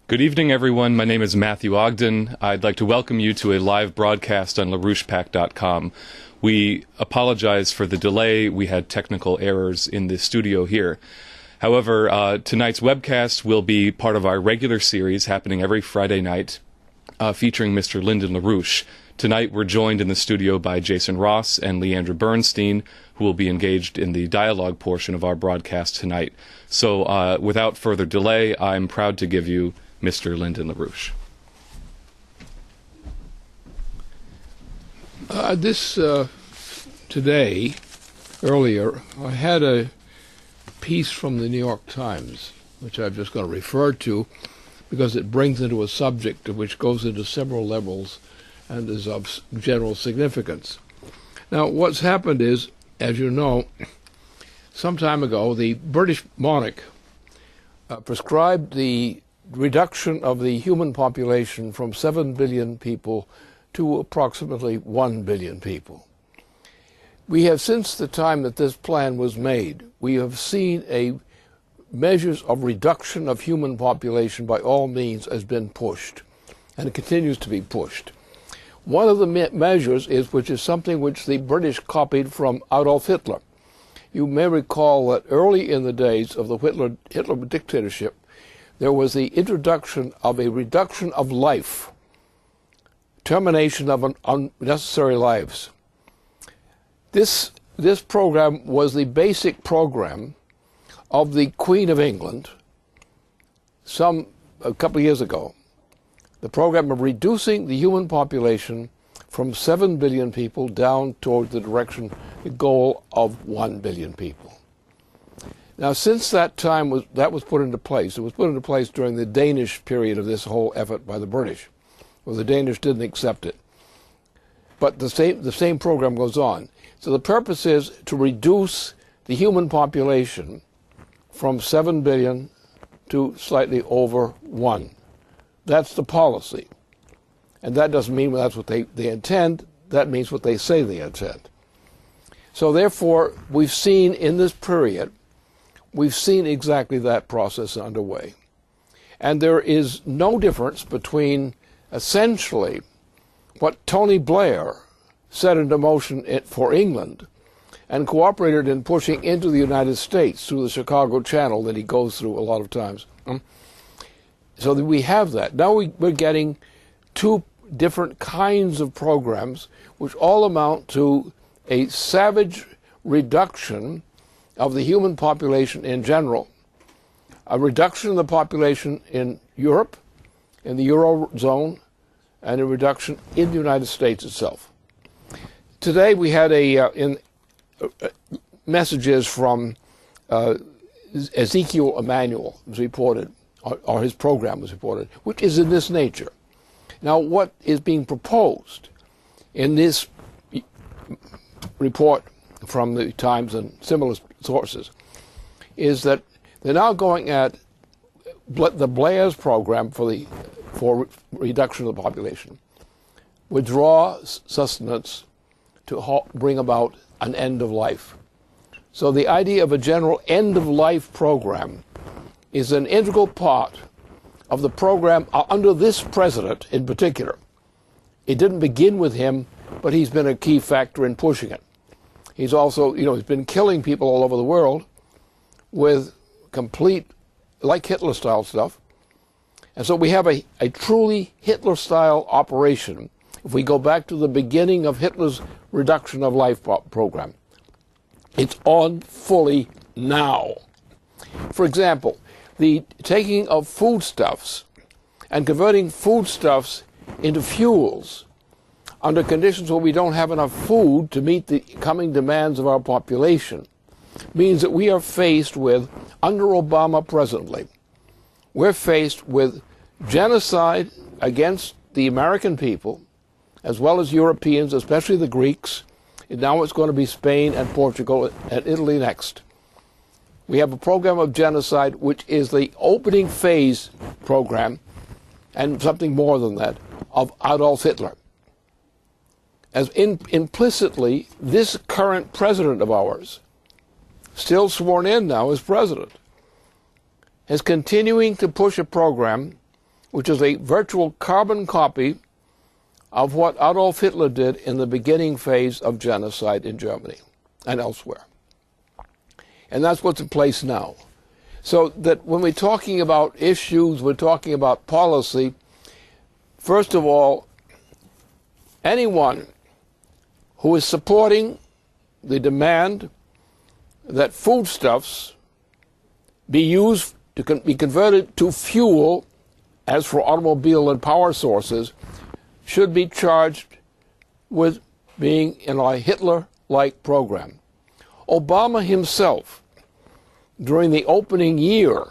Good evening, everyone. My name is Matthew Ogden. I'd like to welcome you to a live broadcast on LaRouchepack.com. We apologize for the delay. We had technical errors in the studio here. However, tonight's webcast will be part of our regular series happening every Friday night, featuring Mr. Lyndon LaRouche. Tonight, we're joined in the studio by Jason Ross and Leandra Bernstein, who will be engaged in the dialogue portion of our broadcast tonight. So, without further delay, I'm proud to give you Mr. Lyndon LaRouche. Today, earlier, I had a piece from the New York Times, which I'm just going to refer to because it brings into a subject which goes into several levels and is of general significance. Now, what's happened is, as you know, some time ago, the British monarch prescribed the reduction of the human population from 7 billion people to approximately 1 billion people. We have, since the time that this plan was made, we have seen measures of reduction of human population by all means has been pushed, and it continues to be pushed. One of the measures which is something which the British copied from Adolf Hitler. You may recall that early in the days of the Hitler dictatorship, there was the introduction of a reduction of life, termination of unnecessary lives. This program was the basic program of the Queen of England a couple of years ago. The program of reducing the human population from 7 billion people down toward the goal of 1 billion people. Now, since that time that was put into place, it was put into place during the Danish period of this whole effort by the British. Well, the Danish didn't accept it. But the same program goes on. So the purpose is to reduce the human population from 7 billion to slightly over 1. That's the policy. And that doesn't mean that's what they intend. That means what they say they intend. So therefore, we've seen in this period, we've seen exactly that process underway. And there is no difference between essentially what Tony Blair set into motion for England and cooperated in pushing into the United States through the Chicago Channel that he goes through a lot of times. So that we have that. Now we're getting two different kinds of programs which all amount to a savage reduction of the human population in general, a reduction of the population in Europe, in the Eurozone, and a reduction in the United States itself. Today we had messages from Ezekiel Emanuel was reported, or his program was reported, which is in this nature. Now, what is being proposed in this report from the Times and similar sources is that they're now going at the Blair's program for reduction of the population, withdraw sustenance to bring about an end of life. So the idea of a general end of life program is an integral part of the program under this president in particular. It didn't begin with him, but he's been a key factor in pushing it. He's also, he's been killing people all over the world with complete, like Hitler-style stuff. And so we have a truly Hitler-style operation. If we go back to the beginning of Hitler's reduction of life program, it's on fully now. For example, the taking of foodstuffs and converting foodstuffs into fuels under conditions where we don't have enough food to meet the coming demands of our population means that we are faced with, under Obama presently, we're faced with genocide against the American people, as well as Europeans, especially the Greeks. And now it's going to be Spain and Portugal and Italy next. We have a program of genocide, which is the opening phase program, and something more than that, of Adolf Hitler. As implicitly, this current president of ours, still sworn in now as president, is continuing to push a program which is a virtual carbon copy of what Adolf Hitler did in the beginning phase of genocide in Germany and elsewhere. And that's what's in place now. So that when we're talking about issues, we're talking about policy, first of all, anyone who is supporting the demand that foodstuffs be used to be converted to fuel, as for automobile and power sources, should be charged with being in a Hitler-like program. Obama himself, during the opening year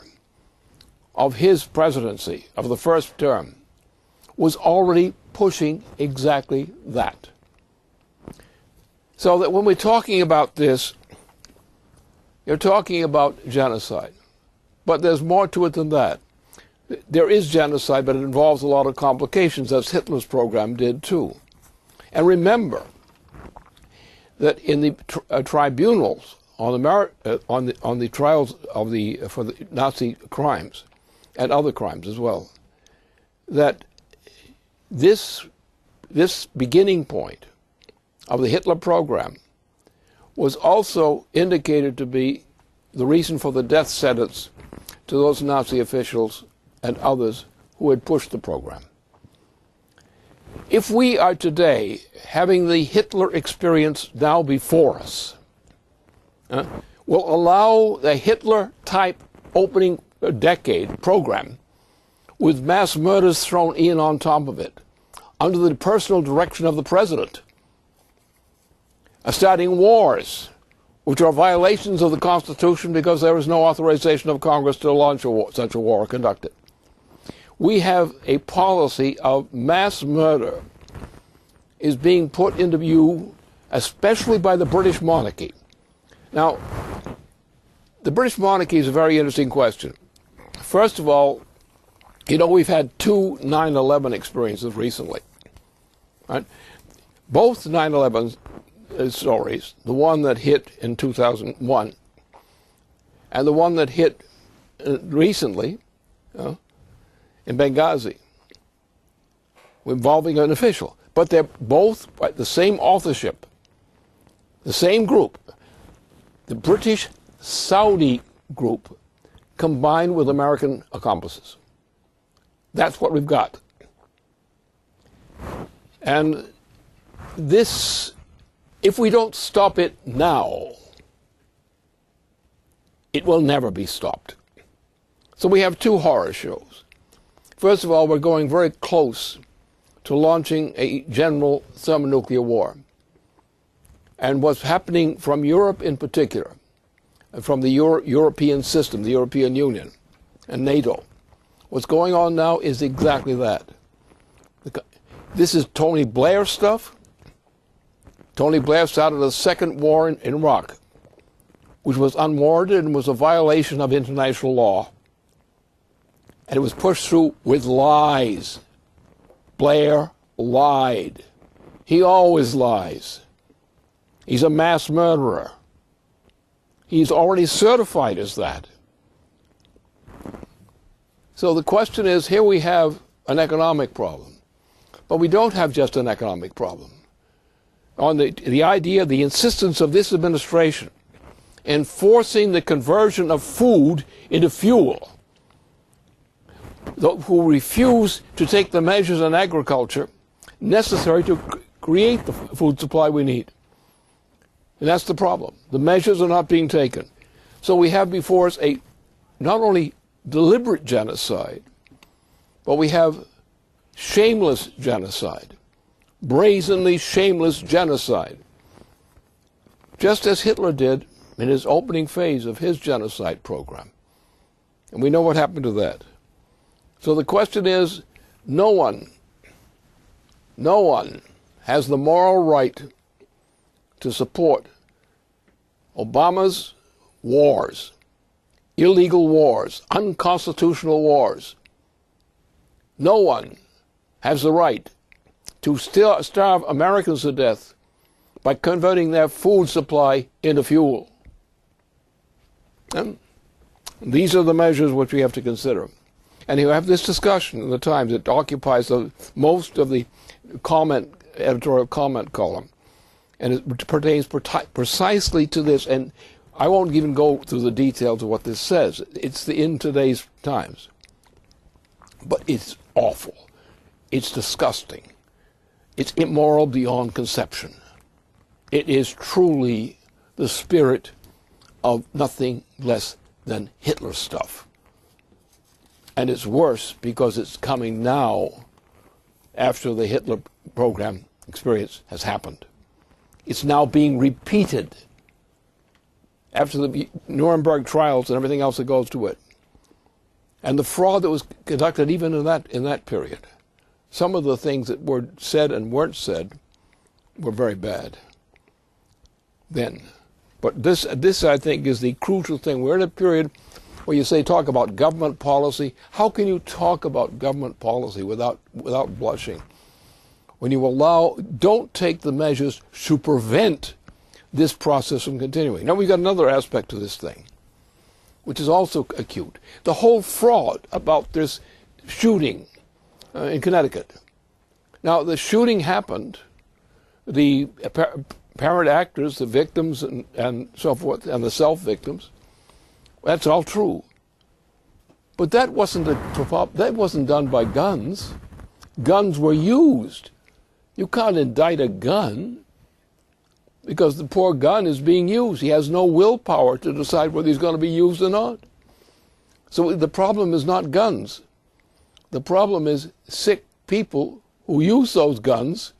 of his presidency, of the first term, was already pushing exactly that. So that when we're talking about this, you're talking about genocide. But there's more to it than that. There is genocide, but it involves a lot of complications, as Hitler's program did too. And remember that in the tribunals on the trials of for the Nazi crimes and other crimes as well, that this beginning point of the Hitler program was also indicated to be the reason for the death sentence to those Nazi officials and others who had pushed the program. If we are today having the Hitler experience now before us, will allow the Hitler-type opening decade program with mass murders thrown in on top of it, under the personal direction of the president, starting wars, which are violations of the Constitution because there is no authorization of Congress to launch such a war or conduct it. We have a policy of mass murder is being put into view, especially by the British monarchy. Now, the British monarchy is a very interesting question. First of all, you know, we've had two 9/11 experiences recently. Right? Both 9/11 stories, the one that hit in 2001 and the one that hit recently in Benghazi, involving an official. But they're both by the same authorship, the same group, the British Saudi group combined with American accomplices. That's what we've got. And this, if we don't stop it now, it will never be stopped. So we have two horror shows. First of all, we're going very close to launching a general thermonuclear war. And what's happening from Europe in particular, from the European system, the European Union, and NATO, what's going on now is exactly that. This is Tony Blair stuff. Tony Blair started a second war in Iraq, which was unwarranted and was a violation of international law. And it was pushed through with lies. Blair lied. He always lies. He's a mass murderer. He's already certified as that. So the question is, here we have an economic problem. But we don't have just an economic problem. On the idea, the insistence of this administration in forcing the conversion of food into fuel, who refuse to take the measures in agriculture necessary to create the food supply we need. And that's the problem. The measures are not being taken. So we have before us a not only deliberate genocide, but we have shameless genocide, brazenly shameless genocide, just as Hitler did in his opening phase of his genocide program. And we know what happened to that. So the question is, no one has the moral right to support Obama's wars, illegal wars, unconstitutional wars. No one has the right to still starve Americans to death by converting their food supply into fuel. And These are the measures which we have to consider. And you have this discussion in the Times that occupies most of the editorial comment column. And it pertains precisely to this. And I won't even go through the details of what this says. It's in today's Times. But it's awful. It's disgusting. It's immoral beyond conception. It is truly the spirit of nothing less than Hitler stuff. And it's worse because it's coming now after the Hitler program experience has happened. It's now being repeated after the Nuremberg trials and everything else that goes to it. And the fraud that was conducted even in that period. Some of the things that were said and weren't said were very bad then. But this I think, is the crucial thing. We're in a period where you say talk about government policy. How can you talk about government policy without blushing? When you don't take the measures to prevent this process from continuing. Now we've got another aspect to this thing, which is also acute. The whole fraud about this shooting in Connecticut. Now the shooting happened. The apparent actors, the victims, and so forth, and the self-victims. That's all true. But that wasn't done by guns. Guns were used. You can't indict a gun because the poor gun is being used. He has no willpower to decide whether he's going to be used or not. So the problem is not guns. The problem is sick people who use those guns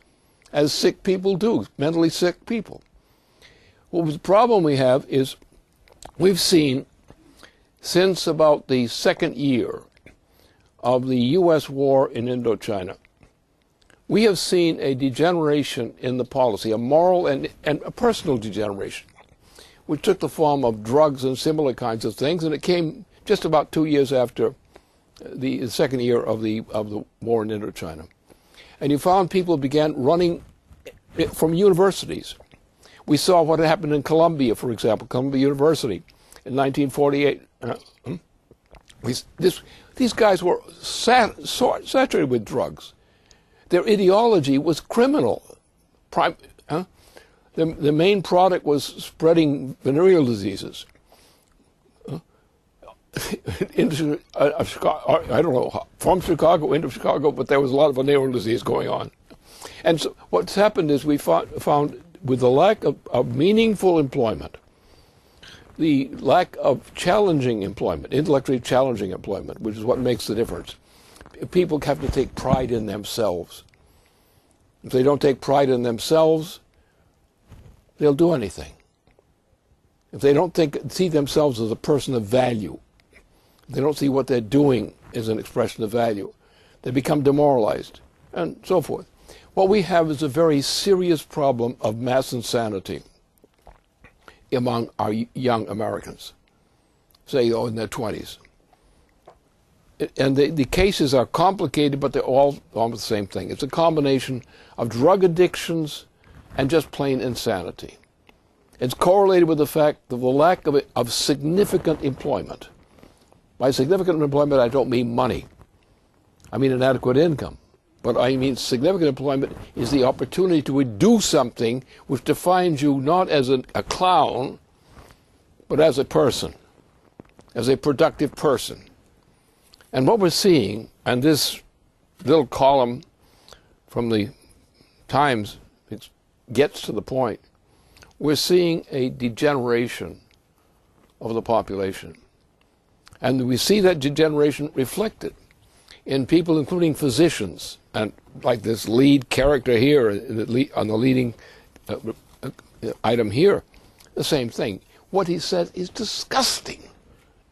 as sick people do, mentally sick people. Well, the problem we have is we've seen since about the second year of the U.S. war in Indochina, we have seen a degeneration in the policy, a moral and a personal degeneration, which took the form of drugs and similar kinds of things, and it came just about 2 years after the second year of the war in Indochina. And you found people began running from universities. We saw what happened in Columbia, for example, Columbia University in 1948. These guys were saturated with drugs. Their ideology was criminal. The main product was spreading venereal diseases. I don't know, from Chicago into Chicago, but there was a lot of venereal disease going on. And so what's happened is we found with the lack of meaningful employment, the lack of challenging employment, intellectually challenging employment, which is what makes the difference. People have to take pride in themselves. If they don't take pride in themselves, they'll do anything. If they don't see themselves as a person of value, they don't see what they're doing as an expression of value, they become demoralized, and so forth. What we have is a very serious problem of mass insanity among our young Americans, say in their 20s. And the cases are complicated, but they're all almost the same thing. It's a combination of drug addictions and just plain insanity. It's correlated with the fact of the lack of significant employment. By significant employment, I don't mean money. I mean an adequate income. But I mean significant employment is the opportunity to do something which defines you not as a clown, but as a person, as a productive person. And what we're seeing, and this little column from the Times it gets to the point, we're seeing a degeneration of the population. And we see that degeneration reflected in people, including physicians, and like this lead character here on the leading item here, the same thing. What he said is disgusting.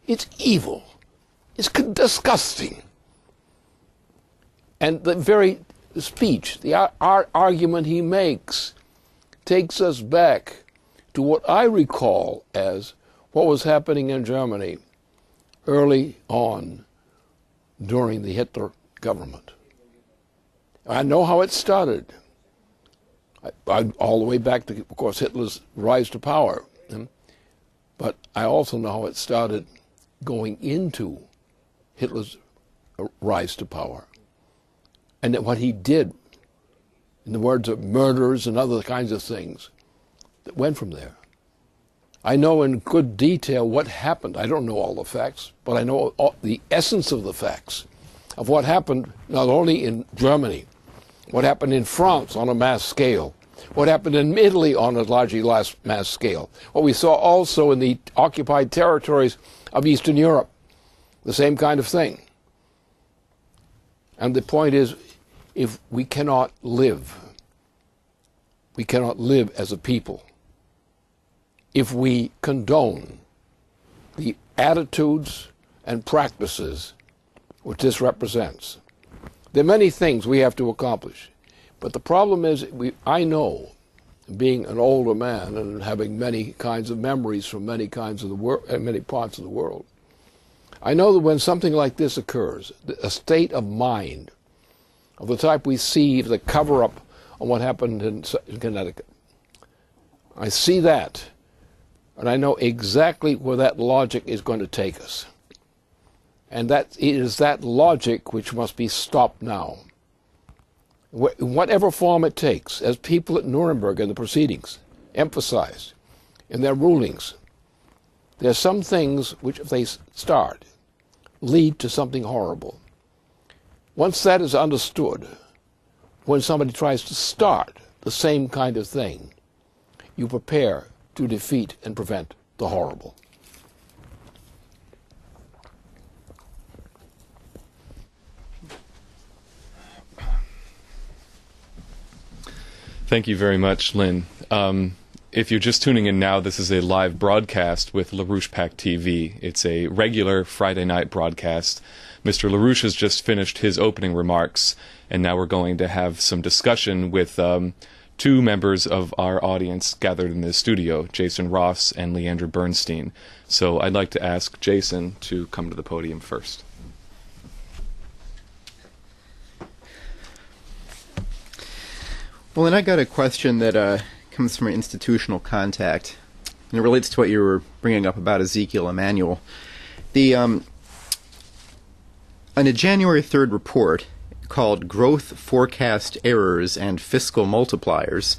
It's evil. It's disgusting. And the very speech, the argument he makes, takes us back to what I recall as what was happening in Germany early on during the Hitler government. I know how it started. All the way back to, of course, Hitler's rise to power. But I also know how it started going into Hitler's rise to power, and that what he did, in the words of murders and other kinds of things, that went from there. I know in good detail what happened. I don't know all the facts, but I know the essence of the facts of what happened not only in Germany, what happened in France on a mass scale, what happened in Italy on a largely mass scale, what we saw also in the occupied territories of Eastern Europe, the same kind of thing. And the point is, if we cannot live as a people if we condone the attitudes and practices which this represents. There are many things we have to accomplish, but the problem is, I know, being an older man and having many kinds of memories from many kinds of the world, many parts of the world, I know that when something like this occurs, a state of mind of the type we see, the cover-up on what happened in Connecticut, I see that, and I know exactly where that logic is going to take us. And that it is that logic which must be stopped now. In whatever form it takes, as people at Nuremberg in the proceedings emphasized in their rulings, there are some things which, if they start, lead to something horrible. Once that is understood, when somebody tries to start the same kind of thing, you prepare to defeat and prevent the horrible. Thank you very much, Lynn. If you're just tuning in now, this is a live broadcast with LaRouche Pack TV. It's a regular Friday night broadcast. Mr. LaRouche has just finished his opening remarks, and now we're going to have some discussion with two members of our audience gathered in this studio, Jason Ross and Leandra Bernstein. So I'd like to ask Jason to come to the podium first. Well, and I got a question that comes from an institutional contact, and it relates to what you were bringing up about Ezekiel Emanuel. In a January 3rd report called Growth Forecast Errors and Fiscal Multipliers,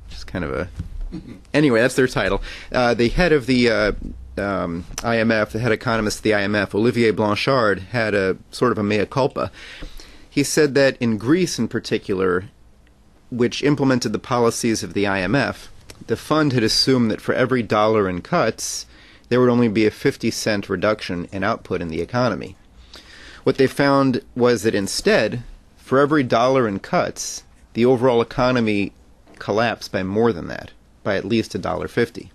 which is kind of a... Anyway, that's their title. The head of the IMF, the head economist of the IMF, Olivier Blanchard, had a sort of a mea culpa. He said that in Greece in particular, which implemented the policies of the IMF, the fund had assumed that for every dollar in cuts, there would only be a 50-cent reduction in output in the economy. What they found was that instead, for every dollar in cuts, the overall economy collapsed by more than that, by at least $1.50.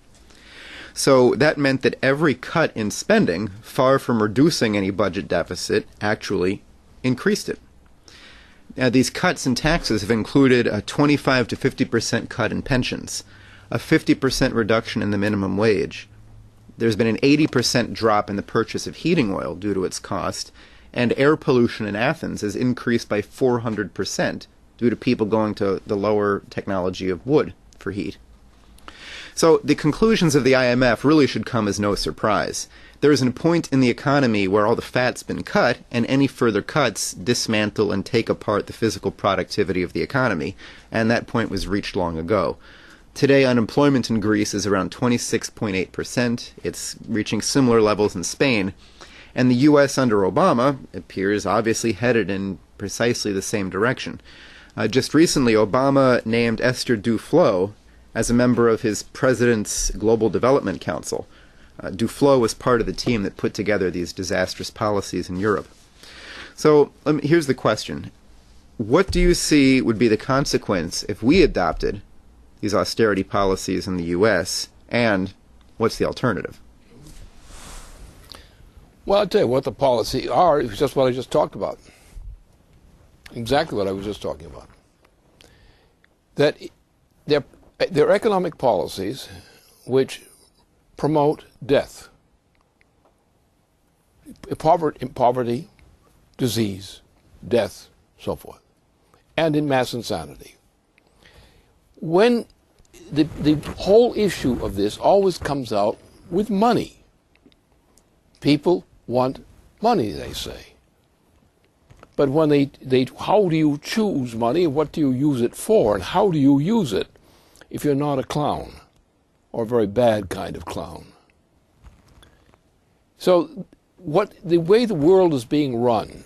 So that meant that every cut in spending, far from reducing any budget deficit, actually increased it. Now, these cuts in taxes have included a 25 to 50% cut in pensions, a 50% reduction in the minimum wage. There's been an 80% drop in the purchase of heating oil due to its cost, and air pollution in Athens has increased by 400% due to people going to the lower technology of wood for heat. So the conclusions of the IMF really should come as no surprise. There is a point in the economy where all the fat's been cut, and any further cuts dismantle and take apart the physical productivity of the economy, and that point was reached long ago. Today, unemployment in Greece is around 26.8%. It's reaching similar levels in Spain, and the U.S. under Obama appears obviously headed in precisely the same direction. Just recently, Obama named Esther Duflo as a member of his president's Global Development Council. Duflo was part of the team that put together these disastrous policies in Europe. So here's the question. What do you see would be the consequence if we adopted these austerity policies in the U.S., and what's the alternative? Well, I'll tell you what the policies are. It's just what I just talked about. Exactly what I was just talking about. That they're economic policies which promote death, poverty, disease, death, so forth, and in mass insanity. When the whole issue of this always comes out with money. People want money, they say. But when how do you choose money, what do you use it for, and how do you use it if you're not a clown, or a very bad kind of clown? So the way the world is being run,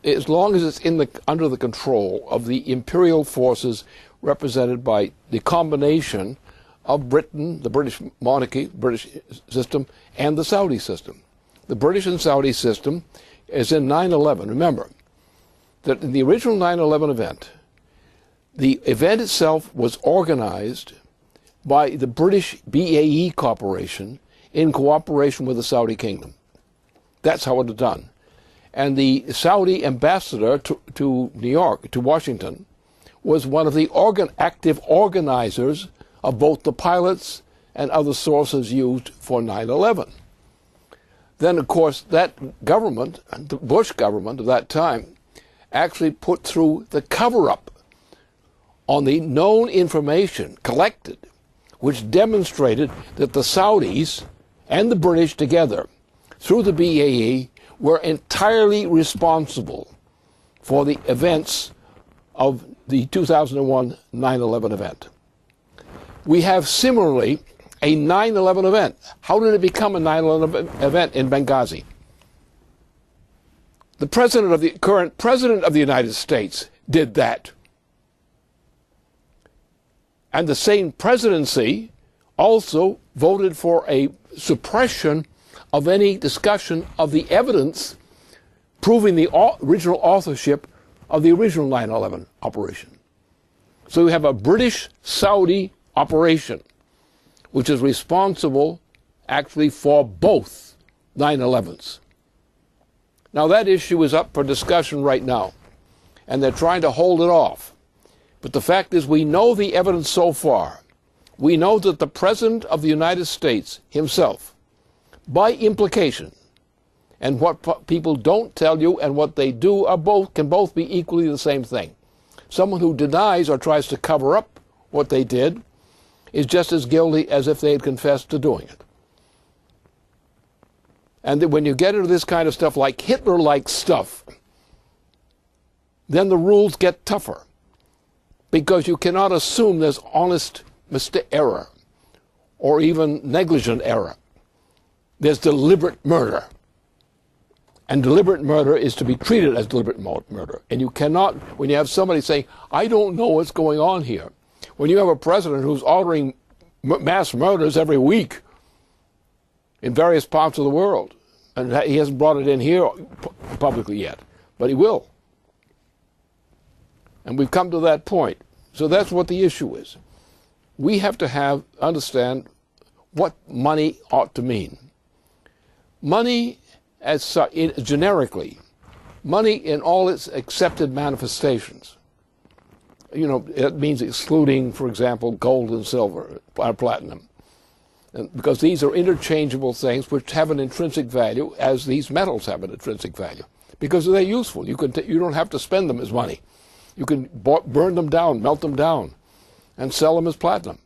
as long as it's under the control of the imperial forces represented by the combination of Britain, the British monarchy, British system, and the Saudi system. The British and Saudi system is in 9/11. Remember that in the original 9/11 event, the event itself was organized by the British BAE Corporation in cooperation with the Saudi kingdom. That's how it was done. And the Saudi ambassador to New York, to Washington, was one of the active organizers of both the pilots and other sources used for 9/11. Then, of course, that government, the Bush government of that time, actually put through the cover-up on the known information collected, which demonstrated that the Saudis and the British together, through the BAE, were entirely responsible for the events of the 2001 9/11 event. We have similarly a 9/11 event. How did it become a 9/11 event in Benghazi? The current president of the United States did that. And the same presidency also voted for a suppression of any discussion of the evidence proving the original authorship of the original 9/11 operation. So we have a British-Saudi operation which is responsible actually for both 9/11s. Now that issue is up for discussion right now, and they're trying to hold it off. But the fact is, we know the evidence so far. We know that the President of the United States himself, by implication, and what people don't tell you and what they do can both be equally the same thing. Someone who denies or tries to cover up what they did is just as guilty as if they had confessed to doing it. And when you get into this kind of stuff, like Hitler-like stuff, then the rules get tougher, because you cannot assume there's honest error or even negligent error. There's deliberate murder. And deliberate murder is to be treated as deliberate murder. And you cannot, when you have somebody saying, I don't know what's going on here, when you have a president who's ordering mass murders every week in various parts of the world, and he hasn't brought it in here publicly yet, but he will. And we've come to that point. So that's what the issue is. We have to understand what money ought to mean. Money, generically, money in all its accepted manifestations. It means excluding, for example, gold and silver, platinum, because these are interchangeable things which have an intrinsic value, as these metals have an intrinsic value, because they're useful. You don't have to spend them as money. You can burn them down, melt them down, and sell them as platinum,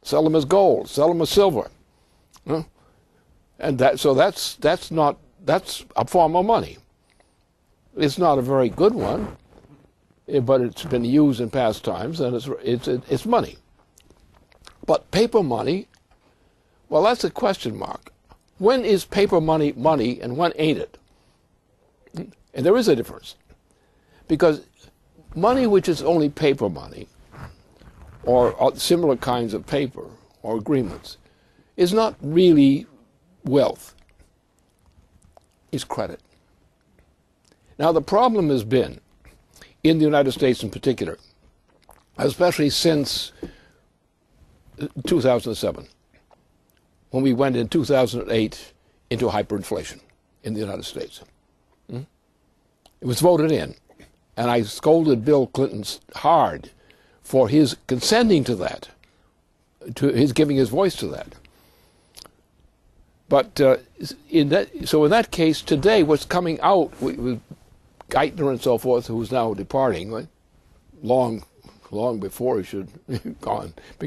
sell them as gold, sell them as silver. And that's a form of money. It's not a very good one, but it's been used in past times, and it's money. But paper money, well, that's a question mark. When is paper money money, and when ain't it? And there is a difference, because money which is only paper money, or similar kinds of paper or agreements, is not really wealth. It's credit. Now the problem has been, in the United States in particular, especially since 2007, when we went in 2008 into hyperinflation in the United States. It was voted in, and I scolded Bill Clinton hard for his consenting to that, to his giving his voice to that. But in that case, today, what's coming out with Geithner and so forth, who's now departing, right? long before he should be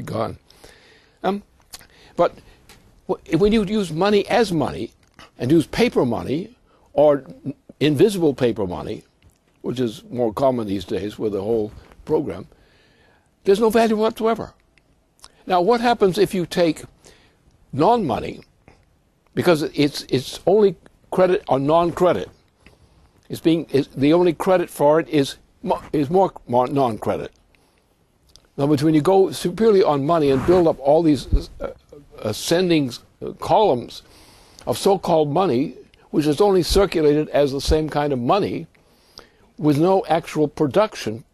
gone. But when you use money as money, and use paper money or invisible paper money, which is more common these days with the whole program, there's no value whatsoever. Now, what happens if you take non-money, because it's only credit or non-credit? The only credit for it is more non-credit. In other words, when you go purely on money and build up all these ascending columns of so-called money, which is only circulated as the same kind of money, with no actual production,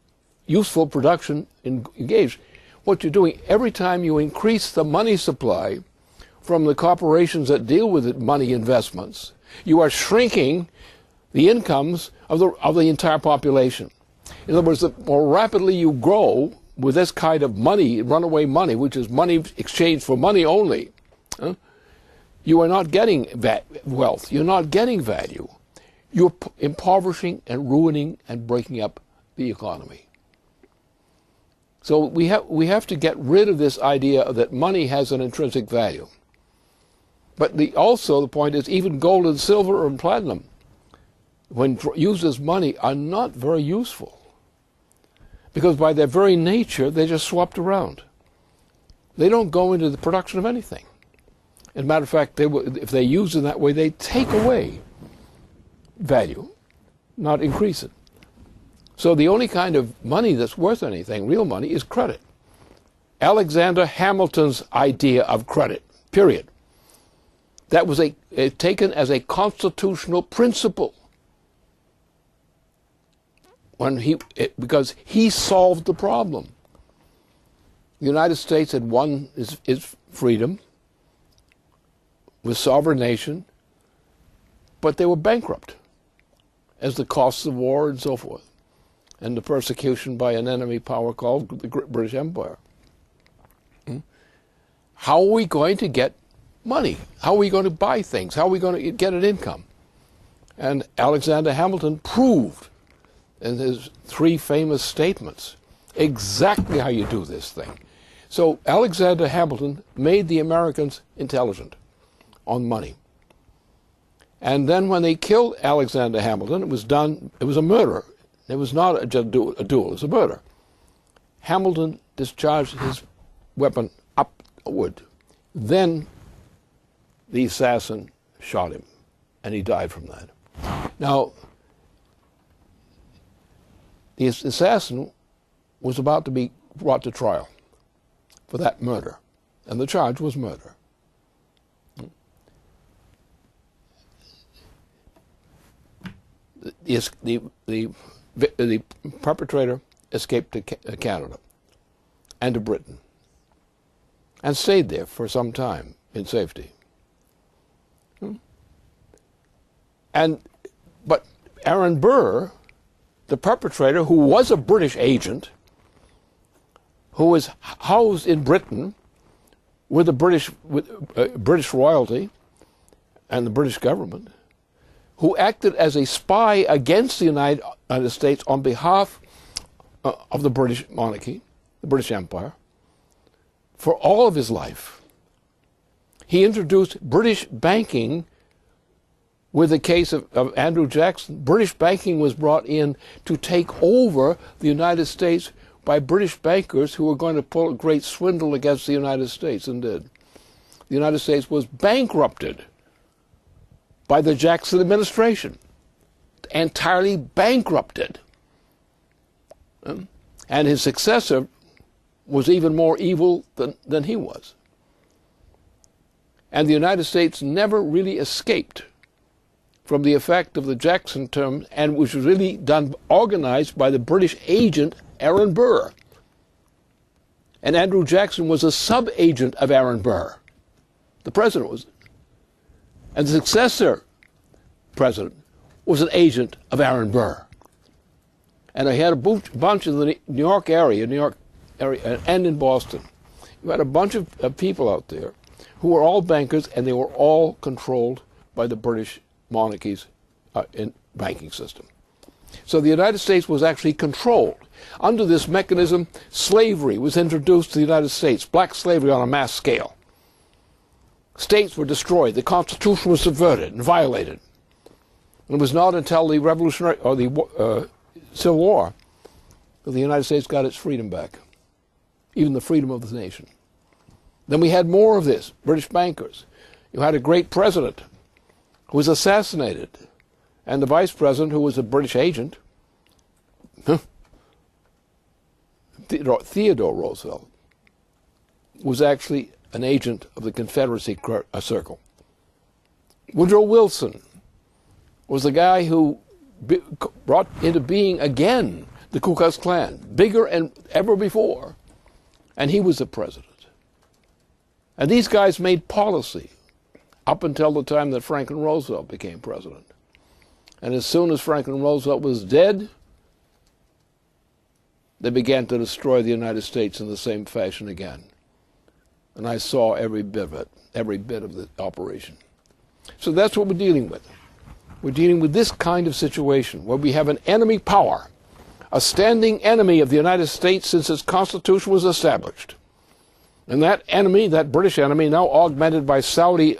useful production engaged, what you're doing every time you increase the money supply from the corporations that deal with money investments, you are shrinking the incomes of the entire population. In other words, the more rapidly you grow with this kind of money, runaway money, which is money exchanged for money only, you are not getting wealth. You're not getting value. You're impoverishing and ruining and breaking up the economy. So we have to get rid of this idea that money has an intrinsic value. But also the point is, even gold and silver and platinum, when used as money, are not very useful. Because by their very nature, they're just swapped around. They don't go into the production of anything. As a matter of fact, if they use in that way, they take away value, not increase it. So the only kind of money that's worth anything, real money, is credit. Alexander Hamilton's idea of credit, period. That was taken as a constitutional principle. Because he solved the problem. The United States had won its freedom, was sovereign nation, but they were bankrupt as the costs of war and so forth, and the persecution by an enemy power called the British Empire. How are we going to get money? How are we going to buy things? How are we going to get an income? And Alexander Hamilton proved in his 3 famous statements exactly how you do this thing. So Alexander Hamilton made the Americans intelligent on money. And then when they killed Alexander Hamilton, it was a murder. It was not a duel, it was a murder. Hamilton discharged his weapon upward. Then the assassin shot him, and he died from that. Now, the assassin was about to be brought to trial for that murder, and the charge was murder. The perpetrator escaped to Canada and to Britain and stayed there for some time in safety. But Aaron Burr, the perpetrator, who was a British agent, who was housed in Britain with the British royalty and the British government, who acted as a spy against the United States on behalf of the British monarchy, the British Empire, for all of his life. He introduced British banking with the case of Andrew Jackson. British banking was brought in to take over the United States by British bankers who were going to pull a great swindle against the United States, and did. The United States was bankrupted by the Jackson administration, entirely bankrupted. And his successor was even more evil than he was. And the United States never really escaped from the effect of the Jackson term, and which was really organized by the British agent Aaron Burr. And Andrew Jackson was a sub-agent of Aaron Burr. The president was. And the successor president was an agent of Aaron Burr. And I had a bunch in the New York area, and in Boston. You had a bunch of people out there who were all bankers, and they were all controlled by the British monarchy's banking system. So the United States was actually controlled. Under this mechanism, slavery was introduced to the United States, black slavery on a mass scale. States were destroyed. The Constitution was subverted and violated. And it was not until the Revolutionary or the Civil War that the United States got its freedom back, even the freedom of the nation. Then we had more of this. British bankers. You had a great president who was assassinated, and the vice president, who was a British agent, Theodore Roosevelt, was actually an agent of the Confederacy circle. Woodrow Wilson was the guy who brought into being again the Ku Klux Klan, bigger than ever before, and he was the president. And these guys made policy up until the time that Franklin Roosevelt became president. And as soon as Franklin Roosevelt was dead, they began to destroy the United States in the same fashion again. And I saw every bit of it, every bit of the operation. So that's what we're dealing with. We're dealing with this kind of situation where we have an enemy power, a standing enemy of the United States since its Constitution was established. And that enemy, that British enemy, now augmented by Saudi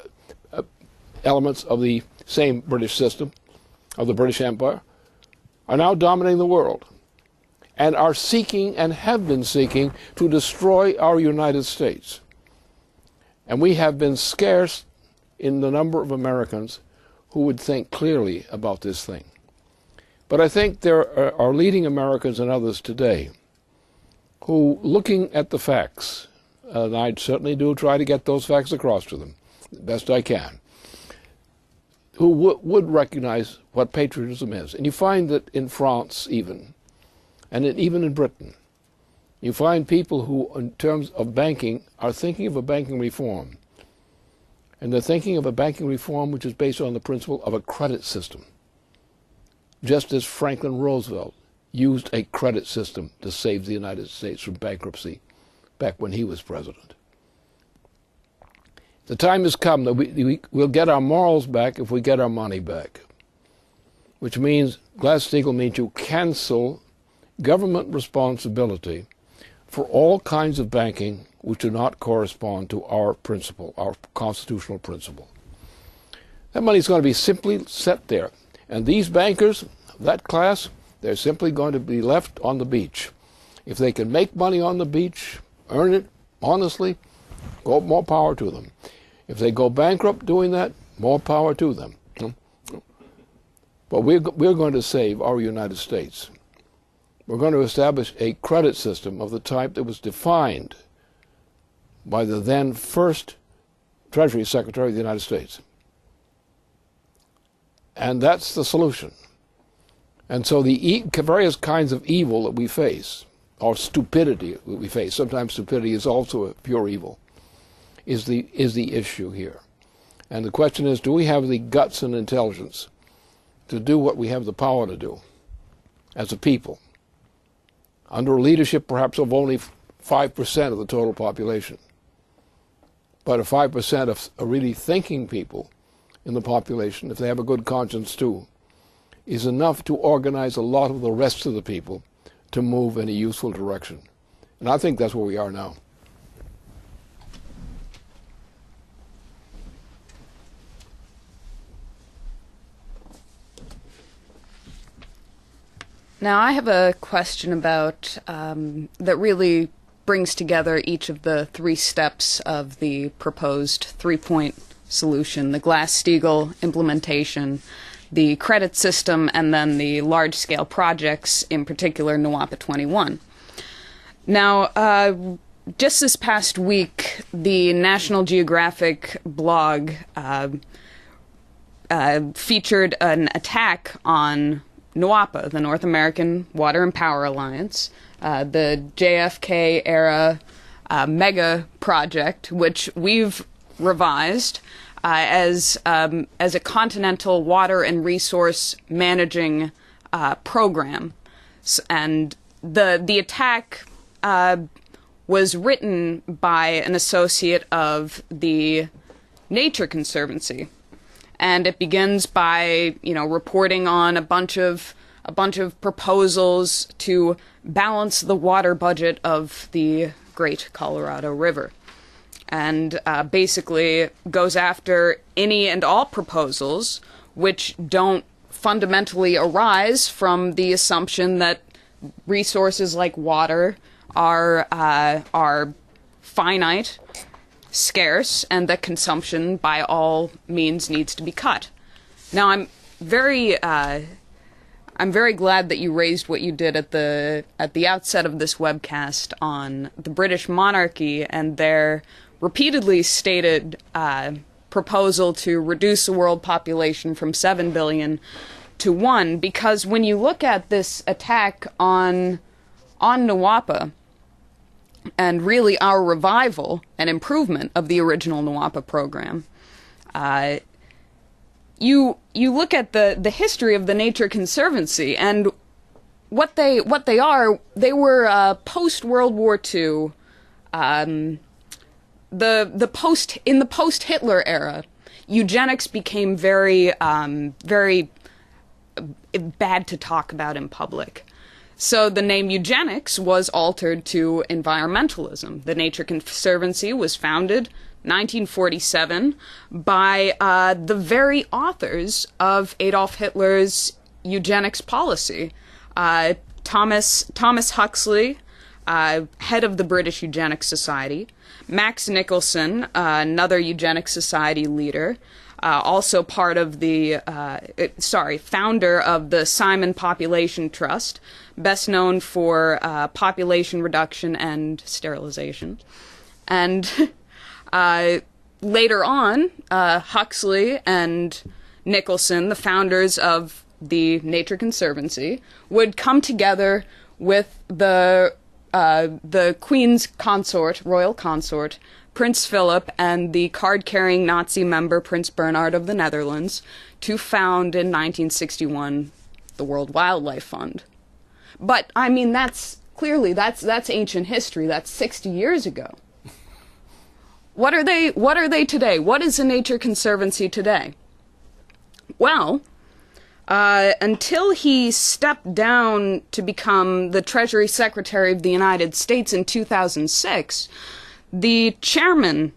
elements of the same British system, of the British Empire, are now dominating the world and are seeking and have been seeking to destroy our United States. And we have been scarce in the number of Americans who would think clearly about this thing. But I think there are leading Americans and others today who, looking at the facts, and I certainly do try to get those facts across to them the best I can, who would recognize what patriotism is. And you find that in France even, and even in Britain, you find people who, in terms of banking, are thinking of a banking reform. And they're thinking of a banking reform which is based on the principle of a credit system, just as Franklin Roosevelt used a credit system to save the United States from bankruptcy back when he was president. The time has come that we'll get our morals back if we get our money back, which means, Glass-Steagall means you cancel government responsibility for all kinds of banking which do not correspond to our principle, our constitutional principle. That money is going to be simply set there. And these bankers, that class, they're simply going to be left on the beach. If they can make money on the beach, earn it honestly, more power to them. If they go bankrupt doing that, more power to them. But we're going to save our United States. We're going to establish a credit system of the type that was defined by the then first Treasury Secretary of the United States. And that's the solution. And so the various kinds of evil that we face, or stupidity that we face, sometimes stupidity is also a pure evil, is the issue here. And the question is, do we have the guts and intelligence to do what we have the power to do as a people, under leadership perhaps of only 5% of the total population, but a 5% of really thinking people in the population, if they have a good conscience too, is enough to organize a lot of the rest of the people to move in a useful direction. And I think that's where we are now. Now, I have a question about that really brings together each of the three steps of the proposed three-point solution: the Glass-Steagall implementation, the credit system, and then the large-scale projects, in particular NWAPA 21. Now, just this past week, the National Geographic blog featured an attack on NWAPA, the North American Water and Power Alliance, the JFK-era mega project, which we've revised as a continental water and resource managing program. And the attack was written by an associate of the Nature Conservancy. And it begins by, reporting on a bunch of proposals to balance the water budget of the Great Colorado River. and basically goes after any and all proposals which don't fundamentally arise from the assumption that resources like water are finite, scarce, and that consumption by all means needs to be cut. Now, I'm very glad that you raised what you did at the outset of this webcast on the British monarchy and their repeatedly stated proposal to reduce the world population from 7 billion to 1, because when you look at this attack on Nawapa, and really our revival and improvement of the original Nawapa program, you look at the history of the Nature Conservancy and what they were post World War II, the post Hitler era. Eugenics became very bad to talk about in public. So the name eugenics was altered to environmentalism. The Nature Conservancy was founded 1947 by the very authors of Adolf Hitler's eugenics policy. Thomas Huxley, head of the British Eugenics Society, Max Nicholson, another Eugenics Society leader, also part of the, founder of the Simon Population Trust, best known for population reduction and sterilization. And later on, Huxley and Nicholson, the founders of the Nature Conservancy, would come together with the Queen's consort, royal consort, Prince Philip, and the card-carrying Nazi member Prince Bernhard of the Netherlands to found in 1961 the World Wildlife Fund. But I mean, that's ancient history. That's 60 years ago. What are they today? What is the Nature Conservancy today? Well, until he stepped down to become the Treasury Secretary of the United States in 2006, the chairman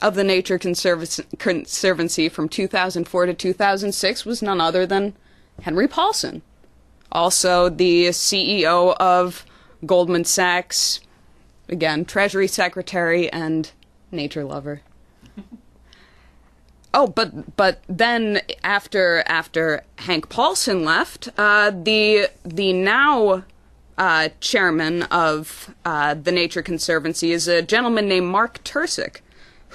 of the Nature Conservancy from 2004 to 2006 was none other than Henry Paulson, also the CEO of Goldman Sachs, again, Treasury Secretary and nature lover. Oh, but then after Hank Paulson left, the now chairman of the Nature Conservancy is a gentleman named Mark Tursick,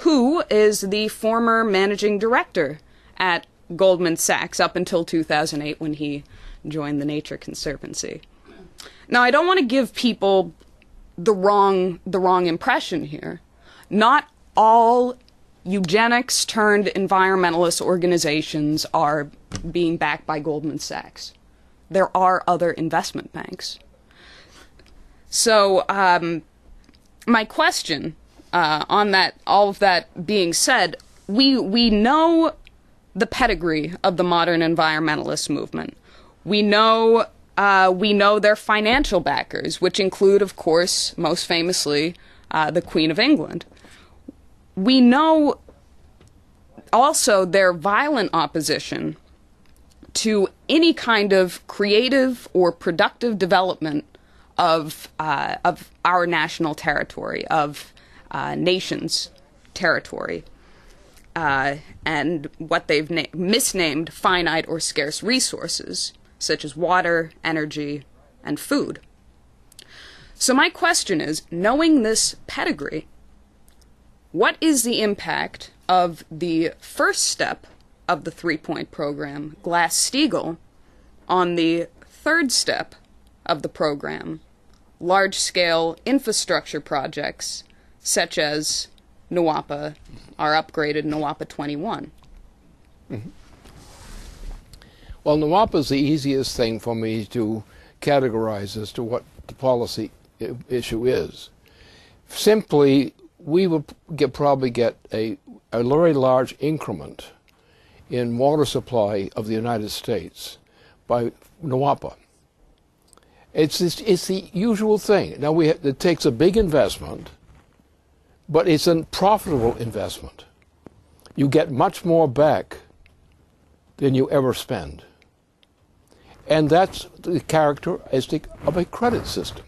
who is the former managing director at Goldman Sachs up until 2008 when he joined the Nature Conservancy. Now, I don't want to give people the wrong impression here. Not all eugenics turned environmentalist organizations are being backed by Goldman Sachs. There are other investment banks. So my question on that, all of that being said, we know the pedigree of the modern environmentalist movement. We know their financial backers, which include, of course, most famously, the Queen of England. We know also their violent opposition to any kind of creative or productive development of our national territory, of nations' territory, and what they've misnamed finite or scarce resources, such as water, energy, and food. So my question is, knowing this pedigree, what is the impact of the first step of the three-point program, Glass-Steagall, on the third step of the program, large-scale infrastructure projects such as Nawapa, our upgraded Nawapa 21? Mm-hmm. Well, Nawapa is the easiest thing for me to categorize as to what the policy issue is. Simply, we would probably get a very large increment in water supply of the United States by Nawapa. It's the usual thing. Now it takes a big investment, but it's a profitable investment. You get much more back than you ever spend. And that's the characteristic of a credit system.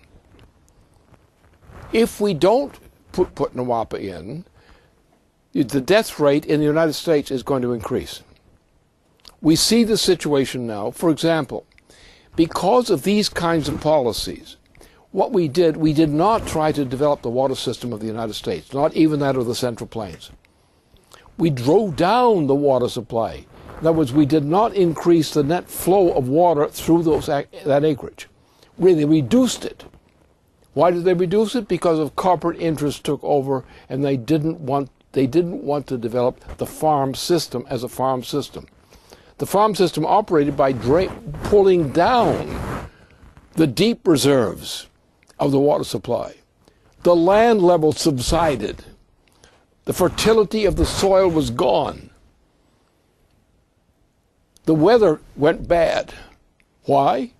If we don't put NWAPA in, the death rate in the United States is going to increase. We see the situation now, for example, because of these kinds of policies, what we did not try to develop the water system of the United States, not even that of the Central Plains. We drove down the water supply. In other words, we did not increase the net flow of water through that acreage. They reduced it. Why did they reduce it? Because of corporate interests took over, and they didn't want to develop the farm system as a farm system. The farm system operated by pulling down the deep reserves of the water supply. The land level subsided. The fertility of the soil was gone. The weather went bad. Why?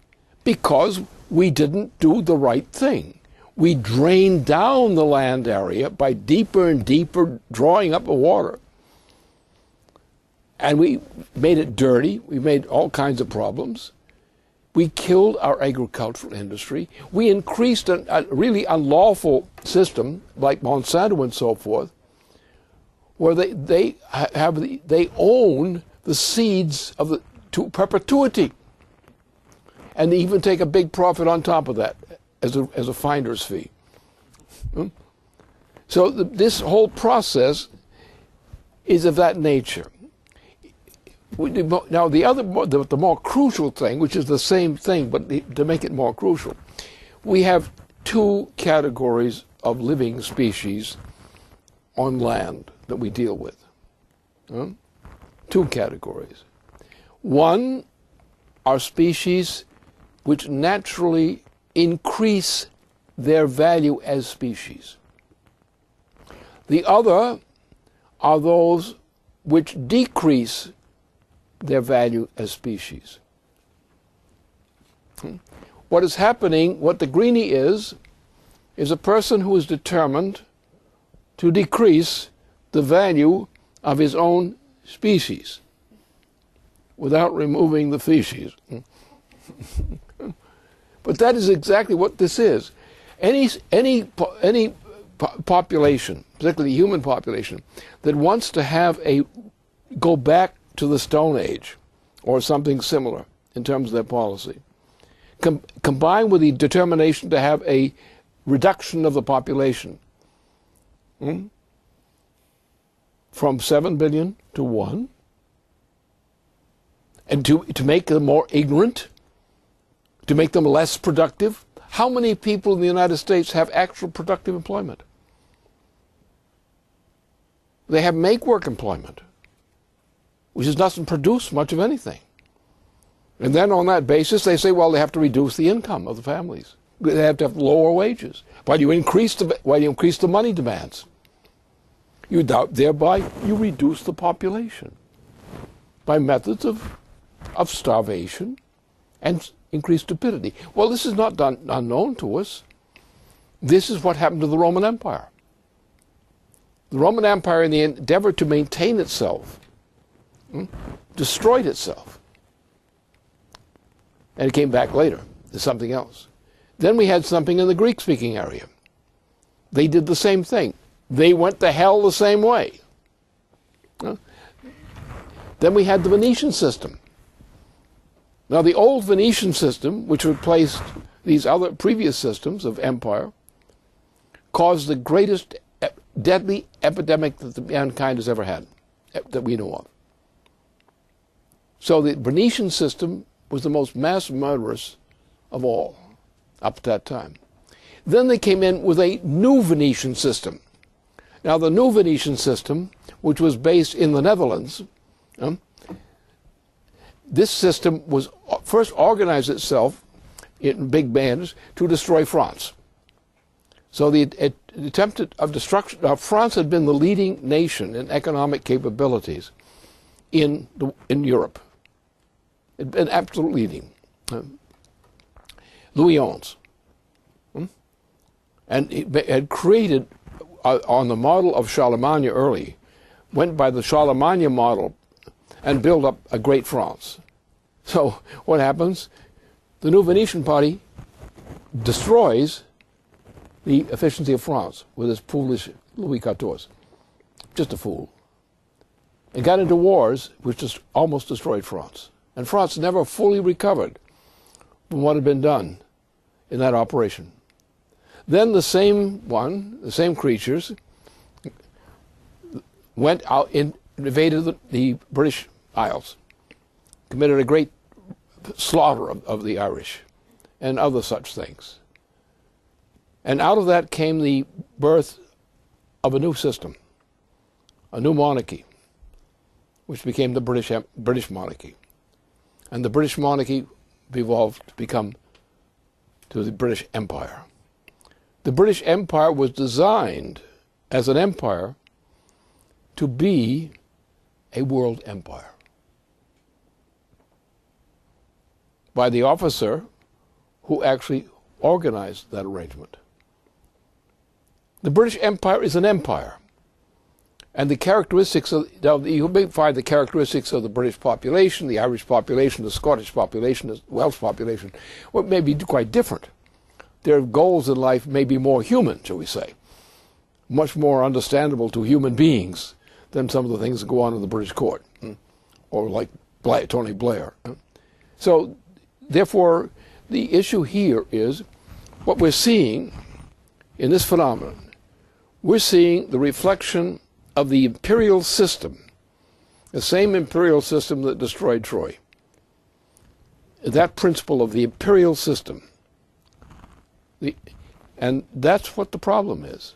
Because we didn't do the right thing. We drained down the land area by deeper and deeper drawing up the water. And we made it dirty. We made all kinds of problems. We killed our agricultural industry. We increased a really unlawful system like Monsanto and so forth, where they own the seeds of to perpetuity, and they even take a big profit on top of that as a finder's fee. So this whole process is of that nature. Now the more crucial thing, which is the same thing, but to make it more crucial, we have two categories of living species on land that we deal with. Two categories. One are species which naturally increase their value as species. The other are those which decrease their value as species. What is happening, what the greenie is a person who is determined to decrease the value of his own species without removing the feces. But that is exactly what this is. Any population, particularly the human population, that wants to go back to the Stone Age or something similar in terms of their policy, combined with the determination to have a reduction of the population from 7 billion to 1, and to make them more ignorant, to make them less productive. How many people in the United States have actual productive employment? They have make-work employment, which doesn't produce much of anything. And then on that basis, they say, well, they have to reduce the income of the families. They have to have lower wages. Why do you increase the money demands? Thereby, you reduce the population by methods of starvation and increased stupidity. Well, this is not unknown to us. This is what happened to the Roman Empire. The Roman Empire, in the endeavor to maintain itself, destroyed itself. And it came back later to something else. Then we had something in the Greek-speaking area. They did the same thing. They went to hell the same way. Then we had the Venetian system. Now, the old Venetian system, which replaced these other previous systems of empire, caused the greatest deadly epidemic that mankind has ever had, that we know of. So the Venetian system was the most mass murderous of all up to that time. Then they came in with a new Venetian system. Now, the new Venetian system, which was based in the Netherlands, this system was first organized itself in big bands to destroy France. So the attempt of destruction. Now, France had been the leading nation in economic capabilities in Europe. It had been absolutely leading. Louis XI. And it had created on the model of Charlemagne early, went by the Charlemagne model and built up a great France. So what happens? The new Venetian party destroys the efficiency of France with this foolish Louis XIV. Just a fool. And got into wars which just almost destroyed France. And France never fully recovered from what had been done in that operation. Then the same creatures, went out and invaded the British Isles, committed a great slaughter of the Irish and other such things. And out of that came the birth of a new system, a new monarchy, which became the British monarchy. And the British monarchy evolved to become to the British Empire. The British Empire was designed as an empire to be a world empire by the officer who actually organized that arrangement. The British Empire is an empire, and the characteristics you may find the characteristics of the British population, the Irish population, the Scottish population, the Welsh population, well, may be quite different. Their goals in life may be more human, shall we say, much more understandable to human beings than some of the things that go on in the British court, or like Tony Blair. So, therefore, the issue here is what we're seeing in this phenomenon. We're seeing the reflection of the imperial system, the same imperial system that destroyed Troy. That principle of the imperial system. And that's what the problem is.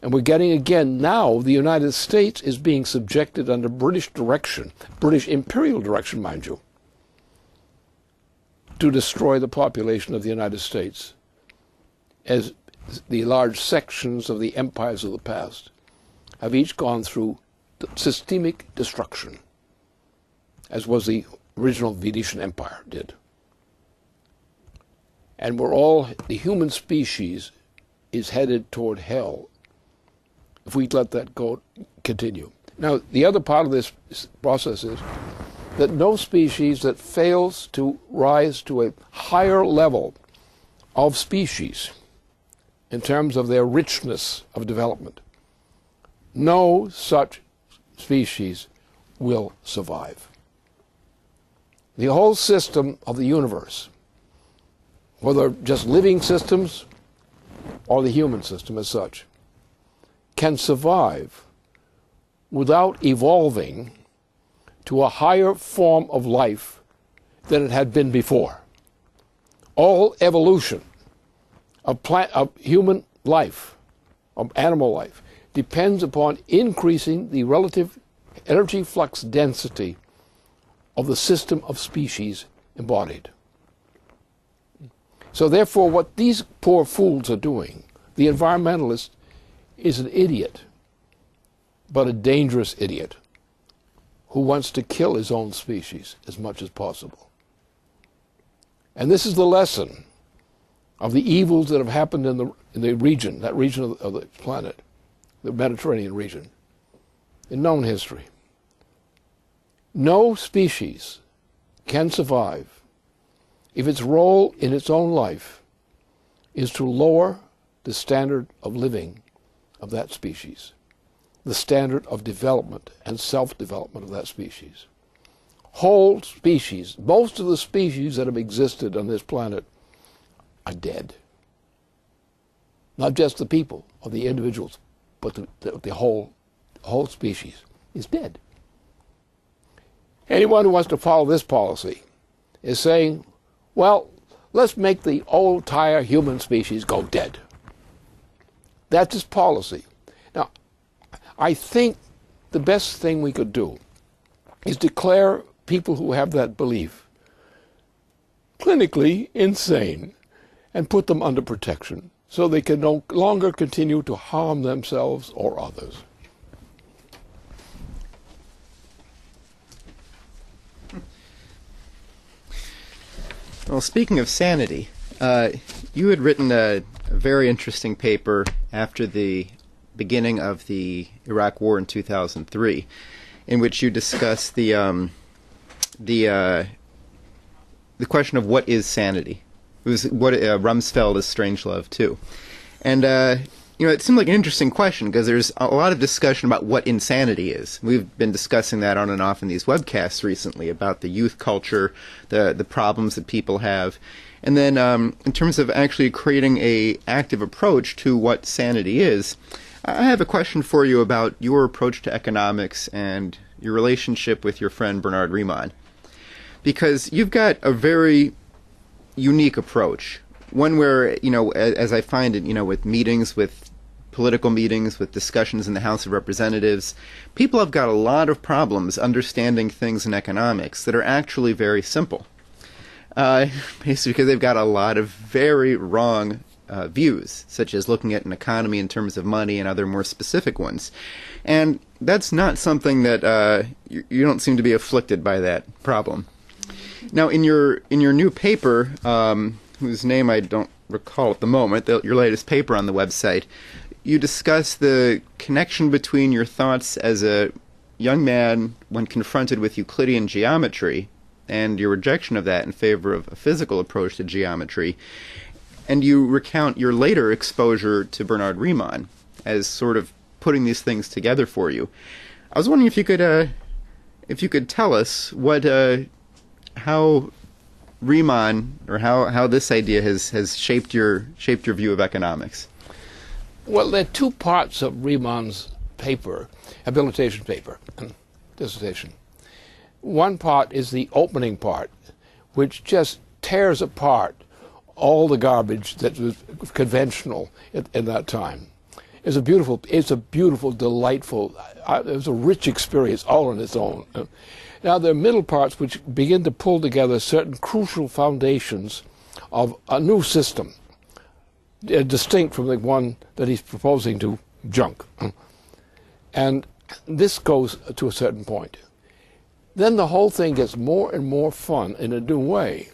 And we're getting, again, now the United States is being subjected under British direction, British imperial direction, mind you, to destroy the population of the United States, as the large sections of the empires of the past have each gone through systemic destruction, as was the original Venetian Empire did. And the human species is headed toward hell if we let that continue. Now, the other part of this process is that no species that fails to rise to a higher level of species in terms of their richness of development, no such species will survive. The whole system of the universe, whether just living systems or the human system as such, can survive without evolving to a higher form of life than it had been before. All evolution of human life, of animal life, depends upon increasing the relative energy flux density of the system of species embodied. So therefore, what these poor fools are doing, the environmentalist is an idiot, but a dangerous idiot, who wants to kill his own species as much as possible. And this is the lesson of the evils that have happened in the region, that region of the planet, the Mediterranean region, in known history. No species can survive if its role in its own life is to lower the standard of living of that species, the standard of development and self-development of that species. Whole species, most of the species that have existed on this planet are dead. Not just the people or the individuals, but the whole species is dead. Anyone who wants to follow this policy is saying, well, let's make the entire human species go dead. That's his policy. Now, I think the best thing we could do is declare people who have that belief clinically insane and put them under protection so they can no longer continue to harm themselves or others. Well, speaking of sanity, you had written a very interesting paper after the beginning of the Iraq War in 2003, in which you discuss the question of what is sanity. It was what Rumsfeld is Strangelove too, and it seemed like an interesting question because there's a lot of discussion about what insanity is. We've been discussing that on and off in these webcasts recently about the youth culture, the problems that people have, and then in terms of actually creating a active approach to what sanity is, I have a question for you about your approach to economics and your relationship with your friend Bernard Riemann, because you've got a very unique approach, one where, as I find it, with meetings, with political meetings, with discussions in the House of Representatives, people have got a lot of problems understanding things in economics that are actually very simple. Basically because they've got a lot of very wrong views, such as looking at an economy in terms of money and other more specific ones. And that's not something that you don't seem to be afflicted by that problem. Now, in your new paper, whose name I don't recall at the moment, your latest paper on the website, you discuss the connection between your thoughts as a young man when confronted with Euclidean geometry and your rejection of that in favor of a physical approach to geometry. And you recount your later exposure to Bernard Riemann as sort of putting these things together for you. I was wondering if you could tell us how Riemann, or how this idea has shaped your view of economics. Well, there are two parts of Riemann's paper, habilitation paper, dissertation. One part is the opening part, which just tears apart all the garbage that was conventional in that time. It's a beautiful, delightful, it was a rich experience all on its own. Now there are middle parts which begin to pull together certain crucial foundations of a new system, distinct from the one that he's proposing to junk. And this goes to a certain point. Then the whole thing gets more and more fun in a new way,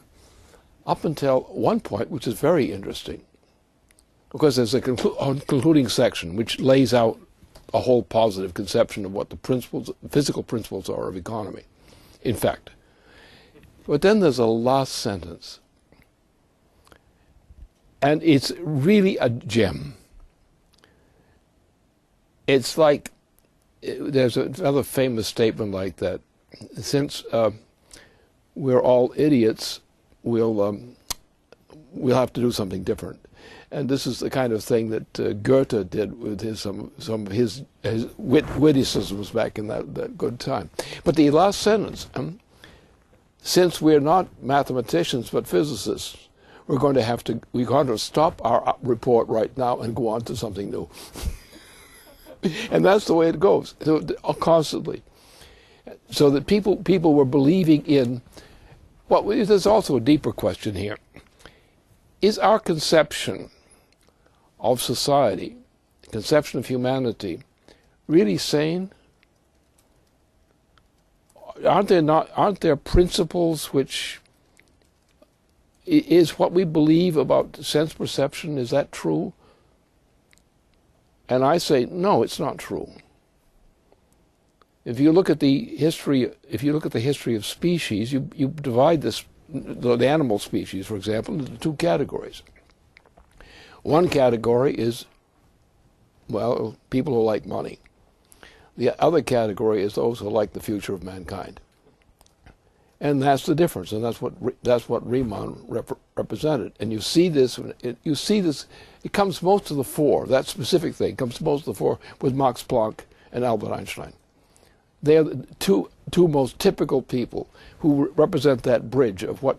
up until one point which is very interesting, because there's a concluding section which lays out a whole positive conception of what the physical principles are of economy, in fact. But then there's a last sentence, and it's really a gem. It's like, there's another famous statement like that, since we're all idiots, we'll have to do something different. And this is the kind of thing that Goethe did with some of his witticisms back in that good time. But the last sentence, since we're not mathematicians but physicists, we're going to stop our report right now and go on to something new. And that's the way it goes, constantly. So that people were believing in, well, there's also a deeper question here. Is our conception of society, conception of humanity, really sane? Aren't there principles which is what we believe about sense perception? Is that true? And I say no, it's not true. If you look at the history of species, you divide the animal species, for example, into two categories. One category is, well, people who like money. The other category is those who like the future of mankind. And that's the difference, and that's what Riemann represented. And you see this. It comes most to the fore. That specific thing comes most to the fore with Max Planck and Albert Einstein. They are the two most typical people who represent that bridge of what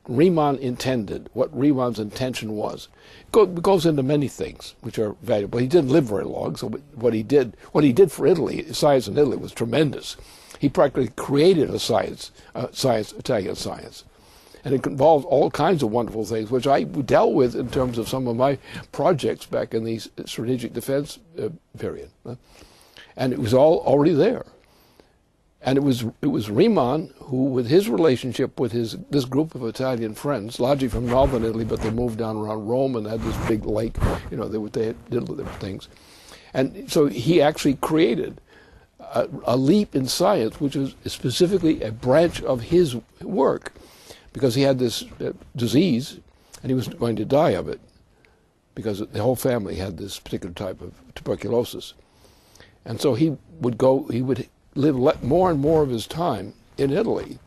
Riemann intended, what Riemann's intention was. It goes into many things which are valuable. He didn't live very long, so what he did for Italy, science in Italy, was tremendous. He practically created a science, Italian science. And it involved all kinds of wonderful things, which I dealt with in terms of some of my projects back in the strategic defense period. And it was all already there. And it was Riemann who, with his relationship with this group of Italian friends, largely from northern Italy, but they moved down around Rome and had this big lake, they did their things. And so he actually created a leap in science, which was specifically a branch of his work, because he had this disease, and he was going to die of it, because the whole family had this particular type of tuberculosis. And so he would live more and more of his time in Italy,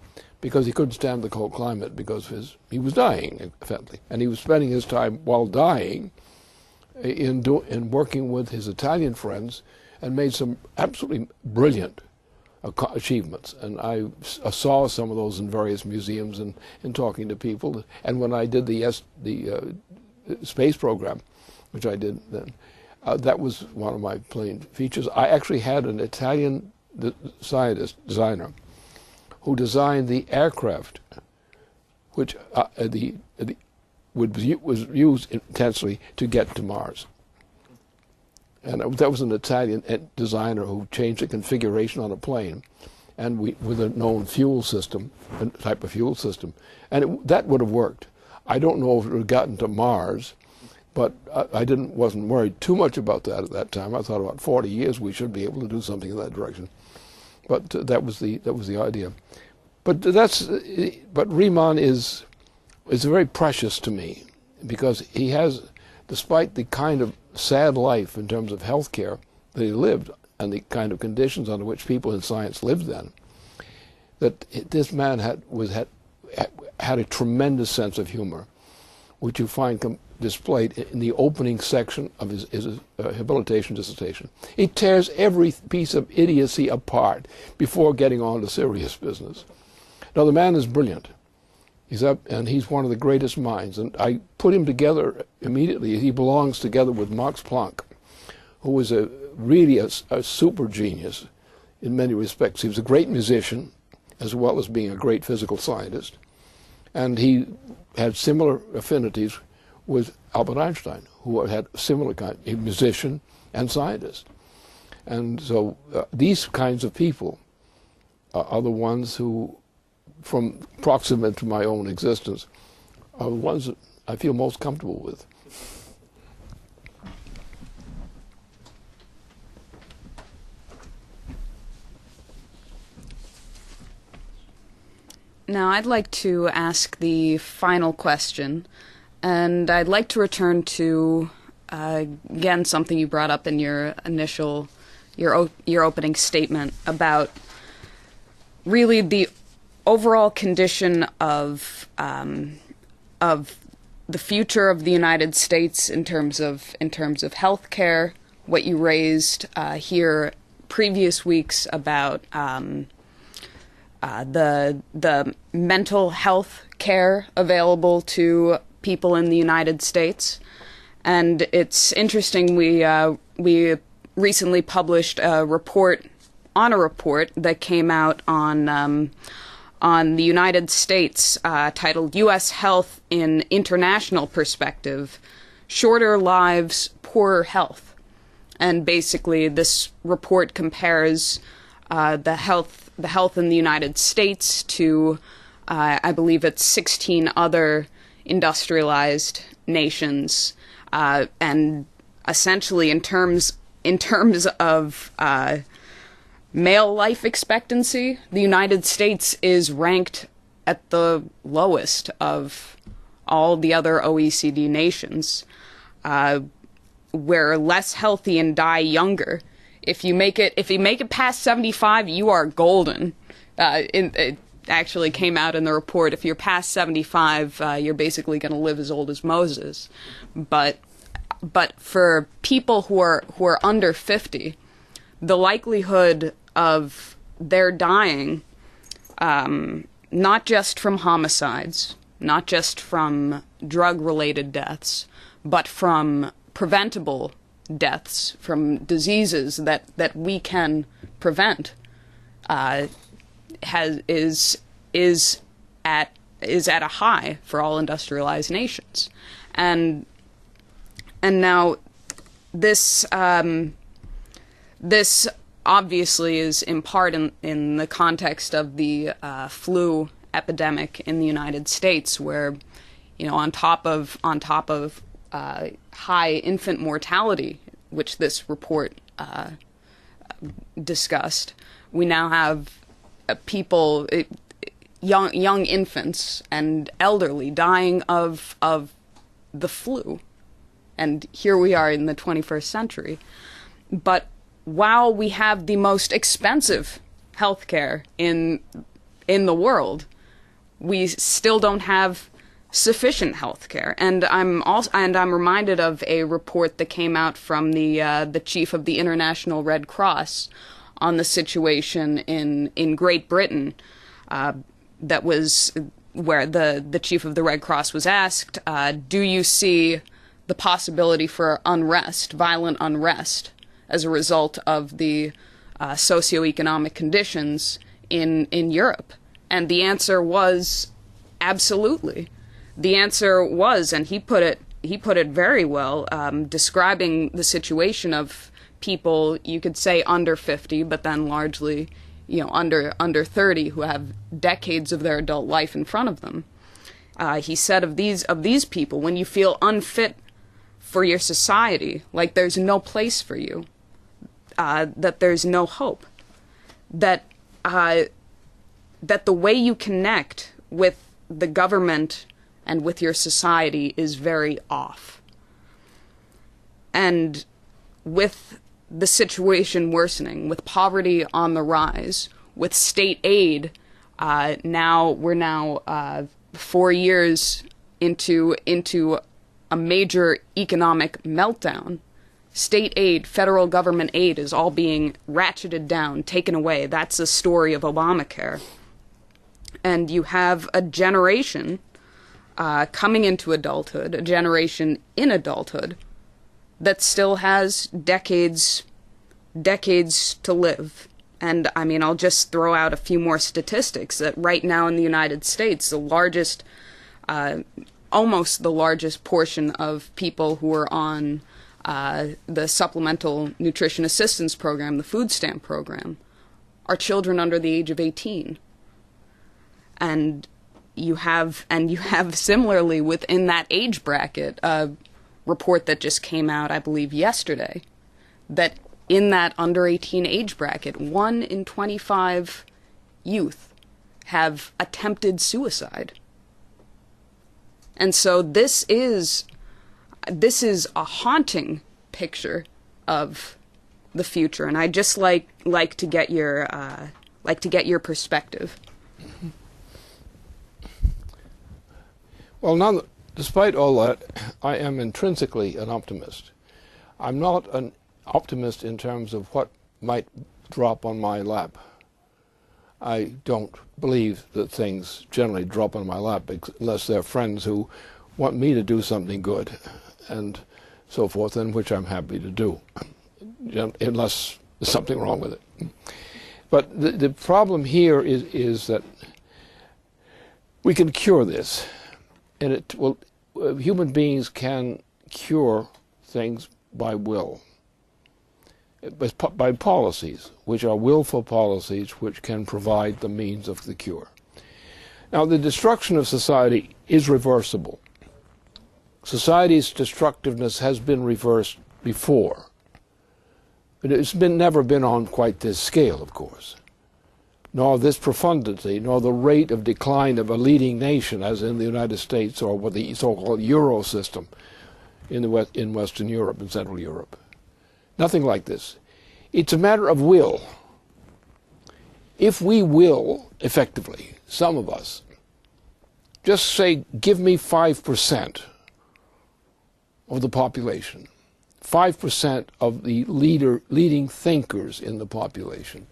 because he couldn't stand the cold climate, because he was dying, effectively. And he was spending his time while dying in working with his Italian friends, and made some absolutely brilliant achievements. And I saw some of those in various museums and in talking to people. And when I did the space program, which I did then, that was one of my plain features. I actually had an Italian designer who designed the aircraft, which was used intensely to get to Mars. And that was an Italian designer who changed the configuration on a plane, and with a known fuel system, a type of fuel system, and that would have worked. I don't know if it would have gotten to Mars, but I wasn't worried too much about that at that time. I thought about 40 years we should be able to do something in that direction. But that was the idea. But Riemann is very precious to me, because he has, despite the kind of sad life in terms of health care that he lived and the kind of conditions under which people in science lived then, that this man had a tremendous sense of humor, which you find displayed in the opening section of his habilitation dissertation. He tears every piece of idiocy apart before getting on to serious business. Now, the man is brilliant. He's up, and he's one of the greatest minds. And I put him together immediately. He belongs together with Max Planck, who was really a super genius in many respects. He was a great musician, as well as being a great physical scientist. And he had similar affinities with Albert Einstein, who had similar a musician and scientist. And so these kinds of people are the ones who, from proximate to my own existence, are the ones that I feel most comfortable with. Now I'd like to ask the final question, and I'd like to return to, again, something you brought up in your your opening statement about really the overall condition of the future of the United States in terms of health care, what you raised here previous weeks about the mental health care available to people in the United States. And it's interesting, we recently published a report that came out on the United States, titled U.S. Health in International Perspective, Shorter Lives, Poorer Health. And basically this report compares the health in the United States to, I believe it's 16 other industrialized nations, and essentially in terms of male life expectancy, the United States is ranked at the lowest of all the other OECD nations. We're less healthy and die younger. If you make it past 75, you are golden. It actually came out in the report. If you're past 75, you're basically going to live as old as Moses. But for people who are under 50, the likelihood of their dying, not just from homicides, not just from drug-related deaths, but from preventable deaths, from diseases that we can prevent, is at a high for all industrialized nations, and now this obviously is in part in the context of the flu epidemic in the United States, where, on top of high infant mortality which this report discussed. We now have people, young infants and elderly dying of the flu. And here we are in the 21st century. But while we have the most expensive healthcare in the world, we still don't have sufficient healthcare. And I'm reminded of a report that came out from the chief of the International Red Cross on the situation in Great Britain. That was where the chief of the Red Cross was asked, do you see the possibility for unrest, violent unrest, as a result of the socioeconomic conditions in Europe? And the answer was absolutely. The answer was, and he put it very well, describing the situation of people, you could say under 50, but then largely, under 30, who have decades of their adult life in front of them. He said of these people, when you feel unfit for your society, like there's no place for you, that there's no hope, that the way you connect with the government and with your society is very off. And with the situation worsening, with poverty on the rise, with state aid, we're 4 years into a major economic meltdown. State aid, federal government aid is all being ratcheted down, taken away. That's the story of Obamacare. And you have a generation coming into adulthood, a generation in adulthood, that still has decades to live. And I mean, I'll just throw out a few more statistics that right now in the United States, almost the largest portion of people who are on the Supplemental Nutrition Assistance Program, the food stamp program, are children under the age of 18. And you have similarly within that age bracket a report that just came out, I believe, yesterday, that in that under 18 age bracket, 1 in 25 youth have attempted suicide. And so this is a haunting picture of the future, and I just like to get your perspective. Well, despite all that, I am intrinsically an optimist. I'm not an optimist in terms of what might drop on my lap. I don't believe that things generally drop on my lap unless they're friends who want me to do something good and so forth, and which I'm happy to do, unless there's something wrong with it. But the problem here is that we can cure this, and human beings can cure things by will, by policies, which are willful policies which can provide the means of the cure. Now, the destruction of society is reversible. Society's destructiveness has been reversed before, but it's never been on quite this scale, of course, nor this profundity, nor the rate of decline of a leading nation, as in the United States, or what the so-called Euro system in Western Europe and Central Europe. Nothing like this. It's a matter of will. If we will, effectively, some of us, just say, give me 5% of the population, 5% of the leading thinkers in the population,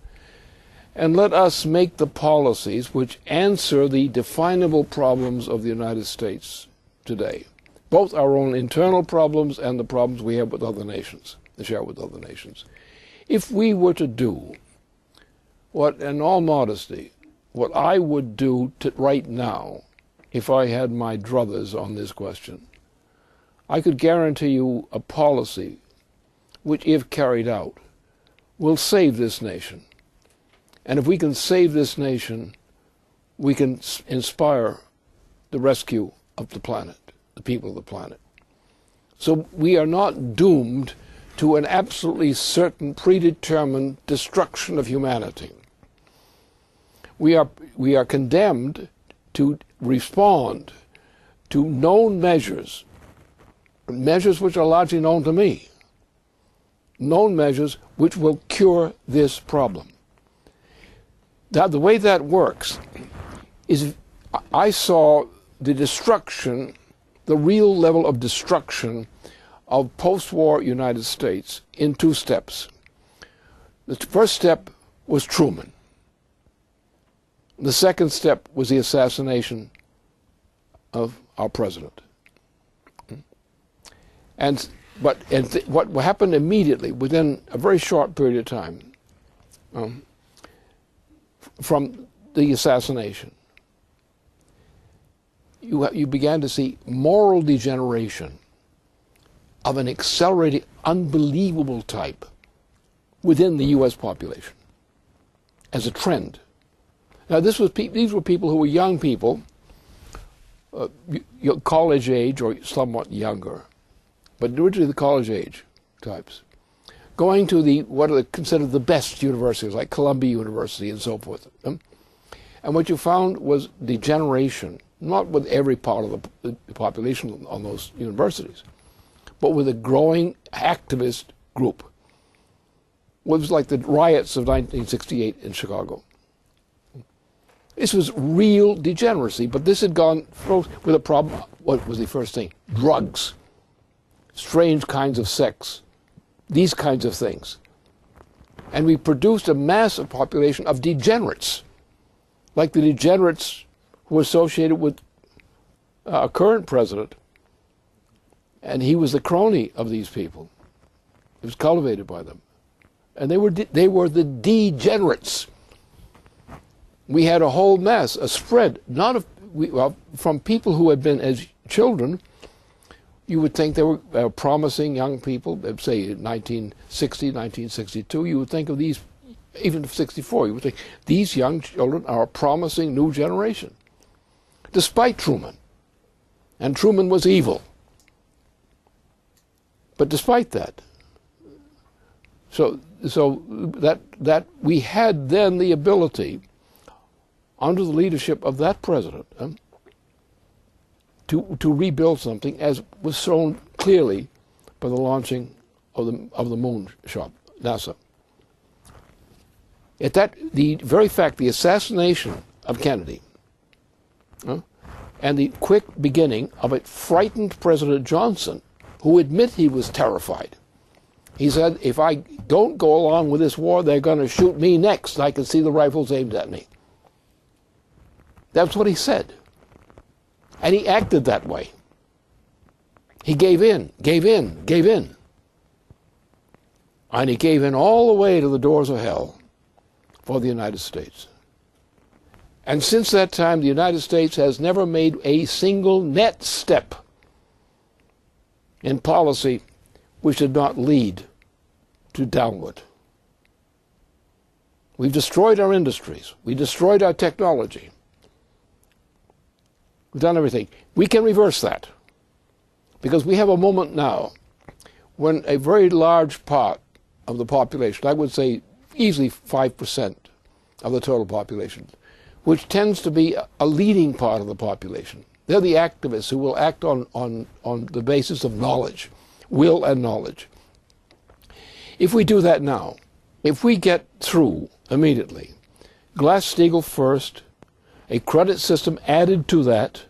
and let us make the policies which answer the definable problems of the United States today, both our own internal problems and the problems we have with other nations, share with other nations. If we were to do what, in all modesty, what I would do right now if I had my druthers on this question, I could guarantee you a policy which, if carried out, will save this nation. And if we can save this nation, we can inspire the rescue of the planet, the people of the planet. So we are not doomed to an absolutely certain predetermined destruction of humanity. We are condemned to respond to known measures which are largely known to me, known measures which will cure this problem. Now, the way that works is I saw the destruction, the real level of destruction of post-war United States in two steps. The first step was Truman. The second step was the assassination of our president. And what happened immediately, within a very short period of time, from the assassination, you began to see moral degeneration of an accelerated, unbelievable type within the U.S. population as a trend. Now, these were people who were young people, college age or somewhat younger, but originally the college age types, going to what are considered the best universities, like Columbia University and so forth. And what you found was degeneration, not with every part of the population on those universities, but with a growing activist group. It was like the riots of 1968 in Chicago. This was real degeneracy, but this had gone with a problem. What was the first thing? Drugs, strange kinds of sex, these kinds of things. And we produced a massive population of degenerates, like the degenerates who were associated with our current president. And he was the crony of these people. He was cultivated by them. And they were the degenerates. We had a whole mass, a spread, from people who had been as children. You would think they were promising young people, say 1960, 1962. You would think of these, even 64, you would think these young children are a promising new generation, despite Truman. And Truman was evil. But despite that, so that we had then the ability, under the leadership of that president, to rebuild something, as was shown clearly by the launching of the moon shot, NASA. The very fact, the assassination of Kennedy, and the quick beginning of it frightened President Johnson, who admitted he was terrified. He said, if I don't go along with this war, they're going to shoot me next. I can see the rifles aimed at me. That's what he said. And he acted that way. He gave in. And he gave in all the way to the doors of hell for the United States. And since that time, the United States has never made a single net step in policy which did not lead to downward. We've destroyed our industries. We destroyed our technology. We've done everything. We can reverse that, because we have a moment now when a very large part of the population, I would say easily 5% of the total population, which tends to be a leading part of the population. They're the activists who will act on the basis of knowledge, will and knowledge. If we do that now, if we get through immediately, Glass-Steagall first, a credit system added to that,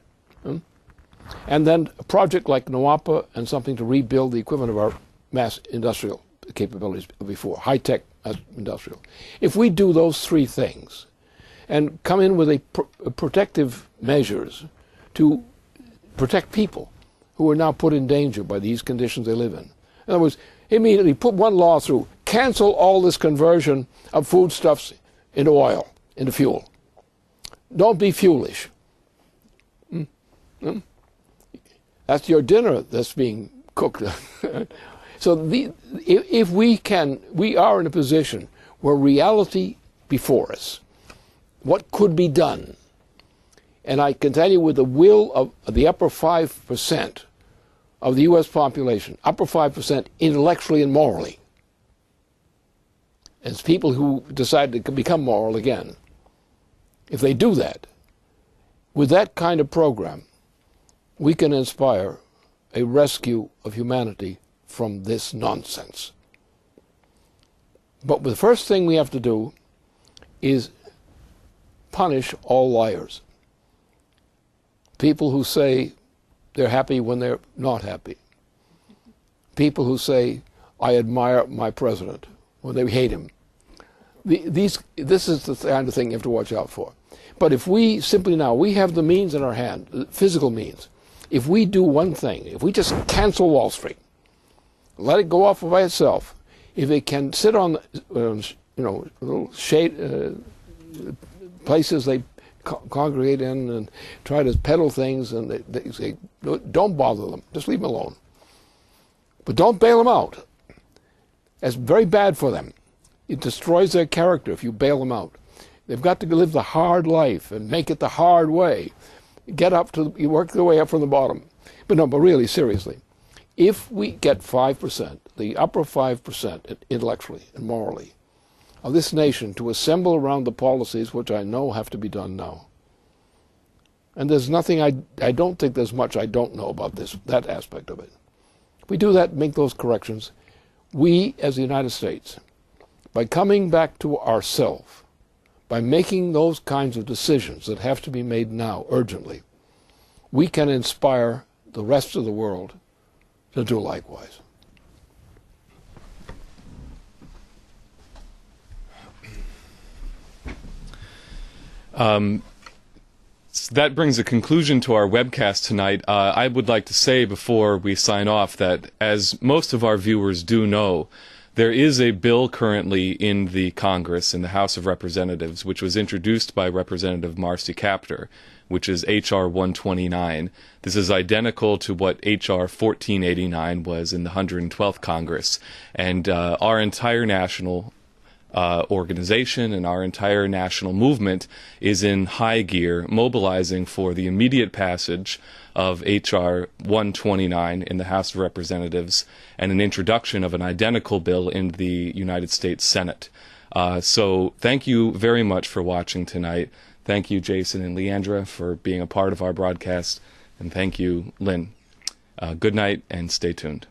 and then a project like NWAPA and something to rebuild the equivalent of our mass industrial capabilities before, high-tech industrial. If we do those three things and come in with protective measures to protect people who are now put in danger by these conditions they live in. In other words, immediately put one law through, cancel all this conversion of foodstuffs into oil, into fuel. Don't be fuelish. That's your dinner that's being cooked. So if we are in a position where reality before us, what could be done, and I can tell you with the will of the upper 5% of the U.S. population, upper 5% intellectually and morally, as people who decide to become moral again, if they do that, with that kind of program, we can inspire a rescue of humanity from this nonsense. But the first thing we have to do is punish all liars. People who say they're happy when they're not happy. People who say, I admire my president, when they hate him. This is the kind of thing you have to watch out for. But if we simply now, we have the means in our hand, the physical means. If we do one thing, if we just cancel Wall Street, let it go off by itself, if it can sit on, little shade places they congregate in and try to peddle things, and they say, don't bother them, just leave them alone. But don't bail them out. That's very bad for them. It destroys their character if you bail them out. They've got to live the hard life and make it the hard way. You work their way up from the bottom. But really, seriously, if we get 5%, the upper 5% intellectually and morally, of this nation to assemble around the policies which I know have to be done now. And there's nothing, I don't think there's much I don't know about that aspect of it. If we do that, make those corrections, we as the United States, by coming back to ourselves, by making those kinds of decisions that have to be made now, urgently, we can inspire the rest of the world to do likewise. That brings a conclusion to our webcast tonight. I would like to say before we sign off that, as most of our viewers do know, there is a bill currently in the Congress, in the House of Representatives, which was introduced by Representative Marcy Kaptur, which is H.R. 129. This is identical to what H.R. 1489 was in the 112th Congress. And our entire national organization and our entire national movement is in high gear, mobilizing for the immediate passage of H.R. 129 in the House of Representatives and an introduction of an identical bill in the United States Senate. So thank you very much for watching tonight. Thank you, Jason and Leandra, for being a part of our broadcast. And thank you, Lynn. Good night and stay tuned.